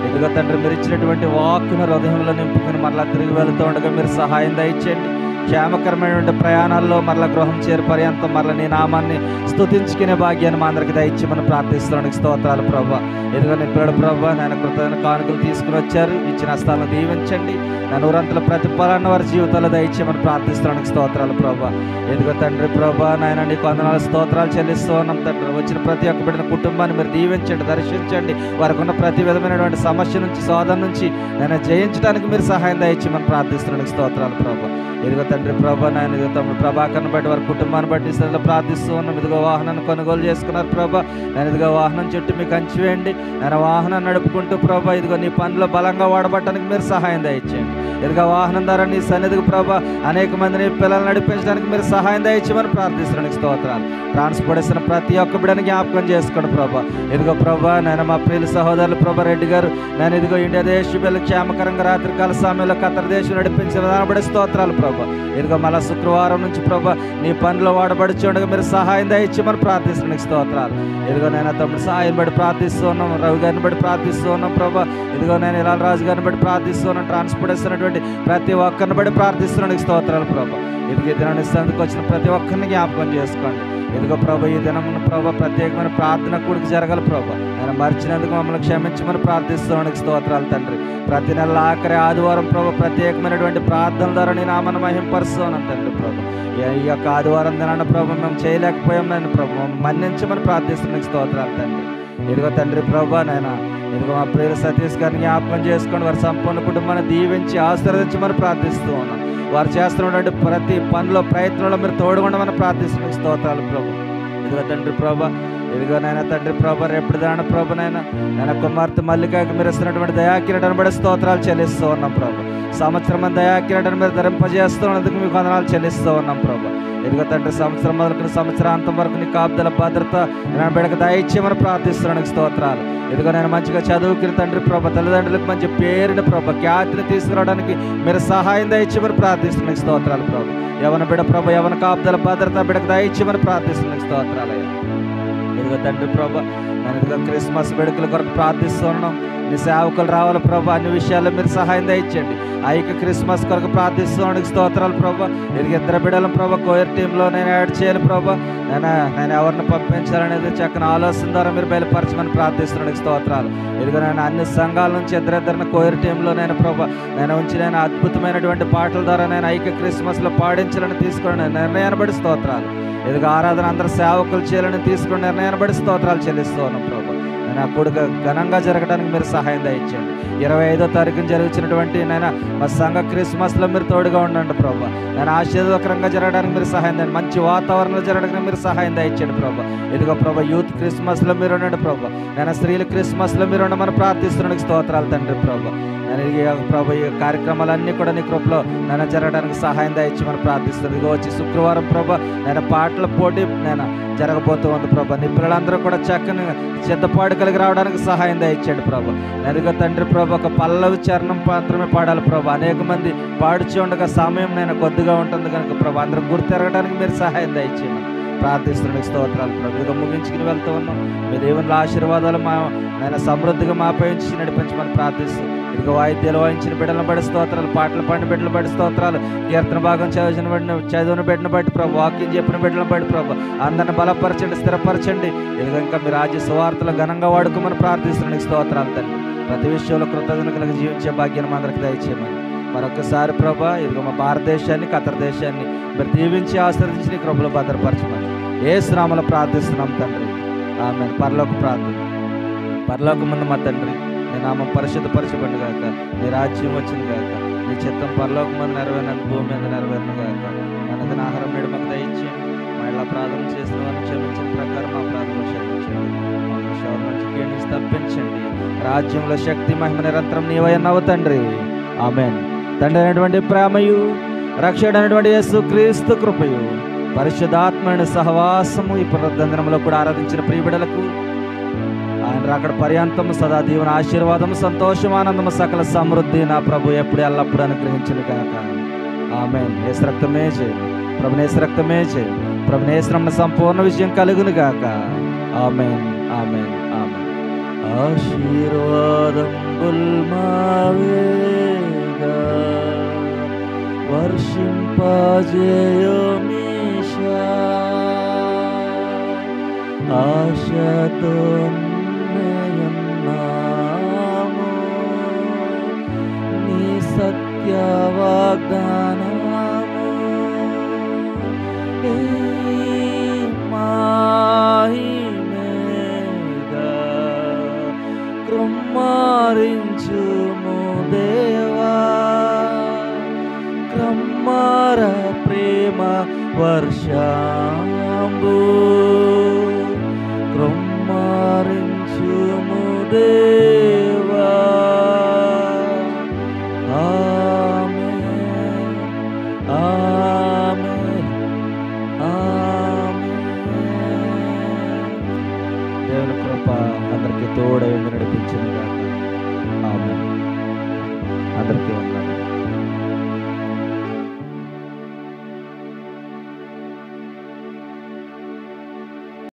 ఇదిగో తండ్రి, మీరు ఇచ్చినటువంటి వాక్కును హృదయంలో నింపుకుని మరలా తిరిగి వెళుతూ ఉండగా మీరు సహాయం దయచేయండి. క్షేమకరమైనటువంటి ప్రయాణాల్లో మరలా గృహం చేరు పర్యంతం మరలా నీ నామాన్ని స్తుతించుకునే భాగ్యాన్ని మా అందరికి దయచేయమని ప్రార్థిస్తున్నానికి స్తోత్రాలు ప్రభా. ఇదిగో నీ పిల్లడు ప్రభా, నేను కృతజ్ఞ కానుకలు తీసుకుని వచ్చారు, ఇచ్చిన స్థానం దీవించండి. నా నూరంతల ప్రతిఫలాన్ని వారి జీవితాల్లో దయచేయమని ప్రార్థిస్తున్నానికి స్తోత్రాలు ప్రభా. ఇదిగో తండ్రి ప్రభా, నాయన నీకు వందనాలు స్తోత్రాలు చెల్లిస్తూ ఉన్నాం తండ్రి. వచ్చిన ప్రతి ఒక్క బిడ్డన కుటుంబాన్ని మీరు దీవించండి, దర్శించండి. వారికి ఉన్న ప్రతి విధమైనటువంటి సమస్య నుంచి, శోధన నుంచి నేను జయించడానికి మీరు సహాయం దయచేయమని ప్రార్థిస్తున్నానికి స్తోత్రాలు ప్రభా. ఇదిగో తండ్రి ప్రభా, నాయన ఇదిగో తమ్ముడు ప్రభాకర్ని బట్టి వారి కుటుంబాన్ని బట్టి స్థితిలో ప్రార్థిస్తూ ఉన్నాం. ఇదిగో వాహనాన్ని కొనుగోలు చేసుకున్నారు ప్రభా. నేను ఇదిగో వాహనం చుట్టూ మీకు కంచి వేయండి. నేను వాహనం నడుపుకుంటూ ప్రభా ఇదిగో నీ పనిలో బలంగా వాడబట్టడానికి మీరు సహాయం దయచేయండి. ఇదిగో వాహనం ద్వారా నీ సన్నిధికి ప్రభా అనేక మందిని పిల్లలు నడిపించడానికి మీరు సహాయం దయచేయమని ప్రార్థిస్తున్నానికి స్తోత్రాలు. ట్రాన్స్పోర్ట్ ఇస్తున్న ప్రతి ఒక్క బిడ్డని జ్ఞాపకం చేసుకోండి ప్రభా. ఇదిగో ప్రభా, నేను మా ప్రియుల సహోదరులు ప్రభా రెడ్డి గారు, నేను ఇదిగో ఇండియా దేశ బిడ్డలు క్షేమకరంగా రాత్రికాల సమయంలో ఖతర్ దేశం నడిపించిన విధానం బట్టి స్తోత్రాలు ప్రభా. ఇదిగో మళ్ళీ శుక్రవారం నుంచి ప్రభా నీ పనిలో వాడబడుచుండగా మీరు సహాయం దయచేయమని ప్రార్థిస్తున్నాను స్తోత్రాలు. ఇదిగో నేను తమ్ముడు సహాయం బట్టి ప్రార్థిస్తూ ఉన్నాం, రవి గారిని బట్టి ప్రార్థిస్తూ ఉన్నాం ప్రభా. ఇదిగో నేను ఇలాల రాజు గారిని బట్టి ప్రార్థిస్తున్నాను, ట్రాన్స్పోర్ట్ ఇస్తున్నటువంటి ప్రతి ఒక్కరిని బట్టి ప్రార్థిస్తున్నాను స్తోత్రాలు ప్రభా. ఇదిగో ఈ దినాన్ని ఇస్తానికి వచ్చిన ప్రతి ఒక్కరిని జ్ఞాపకం చేసుకోండి. ఇదిగో ప్రభా ఈ దినమును ప్రభా ప్రత్యేకమైన ప్రార్థన కూడికి జరగాలి ప్రభా. నేను మర్చినందుకు మమ్మల్ని క్షమించమని ప్రార్థిస్తున్నాను స్తోత్రాలు తండ్రి. ప్రతి నెల ఆఖరి ఆదివారం ప్రభా ప్రత్యేకమైనటువంటి ప్రార్థన ద్వారా నేను నామను మహింపరుస్తున్నాను తండ్రి ప్రభా. ఈ యొక్క ఆదివారం దినాన ప్రభా మేము చేయలేకపోయాం నేను ప్రభా మన్నించమని ప్రార్థిస్తున్నాను స్తోత్రాలు తండ్రి. ఇదిగో తండ్రి ప్రభా నాయన ఇదిగో మా ప్రియుల సతీష్ గారిని జ్ఞాపకం చేసుకొని వారి సంపూర్ణ కుటుంబాన్ని దీవించి ఆశీర్వదించమని ప్రార్థిస్తూ ఉన్నాం. వారు చేస్తున్నటువంటి ప్రతి పనిలో ప్రయత్నంలో మీరు తోడుగుండమని ప్రార్థిస్తున్న స్తోత్రాలు ప్రభు. ఇదిగో తండ్రి ప్రభా ఇదిగో నాయన తండ్రి ప్రభా రేపటి దాని ప్రభు నాయన కుమార్తె మల్లికకి మీరు ఇస్తున్నటువంటి దయాకిరీటాన్ని బట్టి స్తోత్రాలు చెల్లిస్తూ ఉన్నాం ప్రభు. సంవత్సరం దయాకిరీటాన్ని మీరు ధరింపజేస్తున్నందుకు మీకు వందనాలు చెల్లిస్తూ ఉన్నాం ప్రభు. ఇదిగో తండ్రి సంవత్సరం మొదలుకుని సంవత్సరాంతం వరకు నీ కాపుదల భద్రత నేను బిడ్డకు దయచేయమని ప్రార్థిస్తున్నాను స్తోత్రాలు. ఇదిగో నేను మంచిగా చదువుకుని తండ్రి ప్రభా తల్లిదండ్రులకు మంచి పేరుని ప్రభా ఖ్యాతిని తీసుకురావడానికి మీరు సహాయం దయచేయమని ప్రార్థిస్తున్నాను స్తోత్రాలు ప్రభు. యవన బిడ్డ ప్రభా యవన కాపుదల భద్రత బిడ్డకు దయచేయమని ప్రార్థిస్తున్నాను స్తోత్రాలయ్య. ఇదిగో తండ్రి ప్రభా నేను ఇదిగో క్రిస్మస్ వేడుకల కొరకు ప్రార్థిస్తున్నాం. నీ సేవకులు రావాలి ప్రభా, అన్ని విషయాల్లో మీరు సహాయం దయచేయండి. ఐక్య క్రిస్మస్ కొరకు ప్రార్థిస్తున్నాను స్తోత్రాలు ప్రభా. ఇదిగో ఇద్దరు బిడ్డలను ప్రభా కోయర్ టీంలో నేను యాడ్ చేయాలి ప్రభా. నేను ఎవరిని పంపించాలనేది చక్కని ఆలోచన ద్వారా మీరు బయలుపరచమని ప్రార్థిస్తున్నాను స్తోత్రాలు. ఇదిగో నేను అన్ని సంఘాల నుంచి ఇద్దరిద్దరిని కోయర్ టీంలో నేను ప్రభా నేను ఉంచి నేను అద్భుతమైనటువంటి పాటల ద్వారా నేను ఐక్య క్రిస్మస్లో పాడించాలని తీసుకుని నిర్ణయాన్ని బట్టి స్తోత్రాలు. ఇదిగో ఆరాధన అందరూ సేవకులు చేయాలని తీసుకుని నిర్ణయాన్ని బట్టి స్తోత్రాలు చెల్లిస్తూ ఉన్నాం ప్రభా. నేను ఆ కొడుకు ఘనంగా జరగడానికి మీరు సహాయం దయచేయండి. 25వ తారీఖున జరుగుతున్నటువంటి నేను మా సంఘ క్రిస్మస్లో మీరు తోడుగా ఉండండి ప్రభా. నేను ఆశీర్వదకరంగా జరగడానికి మీరు సహాయం చేయండి. మంచి వాతావరణంలో జరగడానికి మీరు సహాయం దయచేయండి ప్రభా. ఇదిగో ప్రభా యూత్ క్రిస్మస్లో మీరు ఉండండి ప్రభా. నేను స్త్రీల క్రిస్మస్లో మీరు ఉండమని ప్రార్థిస్తున్నాను స్తోత్రాలు తండ్రి ప్రభా. నేను ప్రభా ఈ కార్యక్రమాలన్నీ కూడా నీ కృపలో నేను జరగడానికి సహాయం దయచేయమని ప్రార్థిస్తున్నాను. ఇదిగో వచ్చి శుక్రవారం ప్రభా నేను పాటల పోటీ నేను జరగబోతూ ఉంది ప్రభా. నీ పిల్లలందరూ కూడా చక్కని సిద్ధపాటు కలిగి రావడానికి సహాయం దయచేయండి ప్రభా. నేను తండ్రి ప్రభా ఒక పల్లవి చరణం మాత్రమే పాడాలి ప్రభా. అనేక మంది పాడుచు ఉండగా సమయం నేను కొద్దిగా ఉంటుంది కనుక ప్రభా అందరూ గుర్తెరగడానికి మీరు సహాయం దయచేయమని ప్రార్థిస్తున్నాను స్తోత్రాలు ప్రభు. ఇదిగో ముగించుకుని వెళ్తూ ఉన్నాం. మీ దేవుని ఆశీర్వాదాలు నేను సమృద్ధిగా మాపై ఉంచి నడిపించమని ప్రార్థిస్తూ ఇదిగో వాయిద్యాలు వాయించిన బిడ్డలను బట్టి స్తోత్రాలు, పాటలు పాడిన బిడ్డలు బట్టి స్తోత్రాలు, కీర్తన భాగం చదివిన బిడ్డను బట్టి ప్రభు, వాక్యం చెప్పిన బిడ్డలను బట్టి ప్రభు అందరిని బలపరచండి, స్థిరపరచండి. ఇదిగో ఇంకా మీ రాజ్య సువార్తలు ఘనంగా వాడుకోమని ప్రార్థిస్తున్నాను స్తోత్రాలు తండ్రి. ప్రతి విషయంలో కృతజ్ఞతలకు జీవించే భాగ్యాన్ని అందరికి దయచేయమని మరొకసారి ప్రభా ఇదిగో మా భారతదేశాన్ని ఖతర్ దేశాన్ని మీరు దీవించి ఆశీర్వదించి నీ కృపలో భద్రపరచమని యేసు నామములో ప్రార్థిస్తున్నాం తండ్రి. ఆమేన్. పరలోక ప్రార్థన. పరలోకమందు మా తండ్రి నీ నామం పరిశుద్ధపరచబడును గాక, నీ రాజ్యం వచ్చును గాక, నీ చిత్తం పరలోకమందు నెరవేరినంత భూమి మీద నెరవేరును గాక. మనదిన ఆహారం నేడు మాకు దయచేయండి. మా ఇలా ప్రార్థన చేసిన వారిని క్షమించిన ప్రకారం మా ప్రార్థన క్షమించండి. మమ్మల్ని శోధన నుంచి కీడు నుంచి తప్పించండి. రాజ్యంలో శక్తి మహిమ నిరంతరం నీవయ్యున్నావు తండ్రి. ఆమేన్. తండ్రి అయినటువంటి ప్రేమయు రక్షకుడు అయినటువంటి యేసు క్రీస్తు కృపయు పరిశుద్ధాత్మైన సహవాసము ఈ పునరుద్ధరణలో కూడా ఆరాధించిన ప్రియబిడలకు ఆయన రాకడ పర్యంతము సదా దీవెన ఆశీర్వాదము సంతోషం ఆనందము సకల సమృద్ధి నా ప్రభు ఎప్పుడు ఎల్లప్పుడు అనుగ్రహించిన గాక. ఆమేన్. యేసు రక్తమే చేయి ప్రభుని, యేసు రక్తమే చేయి ప్రభుని, యేసు రక్తమున సంపూర్ణ విజయం కలుగును గాక. ఆమేన్. ఆమేన్. ఆమేన్. ఆశీర్వాదంబుల్ మావేగా వర్షింపజేయోమీశా, ఆశతో ఉన్నాము నీ సత్య వాగ్దానము. మాహిమేగా కృమ్మారించుము దేవా, క్రమ్మార ప్రేమ వర్షాంబు కృమ్మారించుము దేవా. ఆమేన్. ఆమేన్. ఆమేన్. దేవుని కృప అందరికీ తోడై నడిపించిన గాక. ఆమేన్. అందరికీ వందనాలు.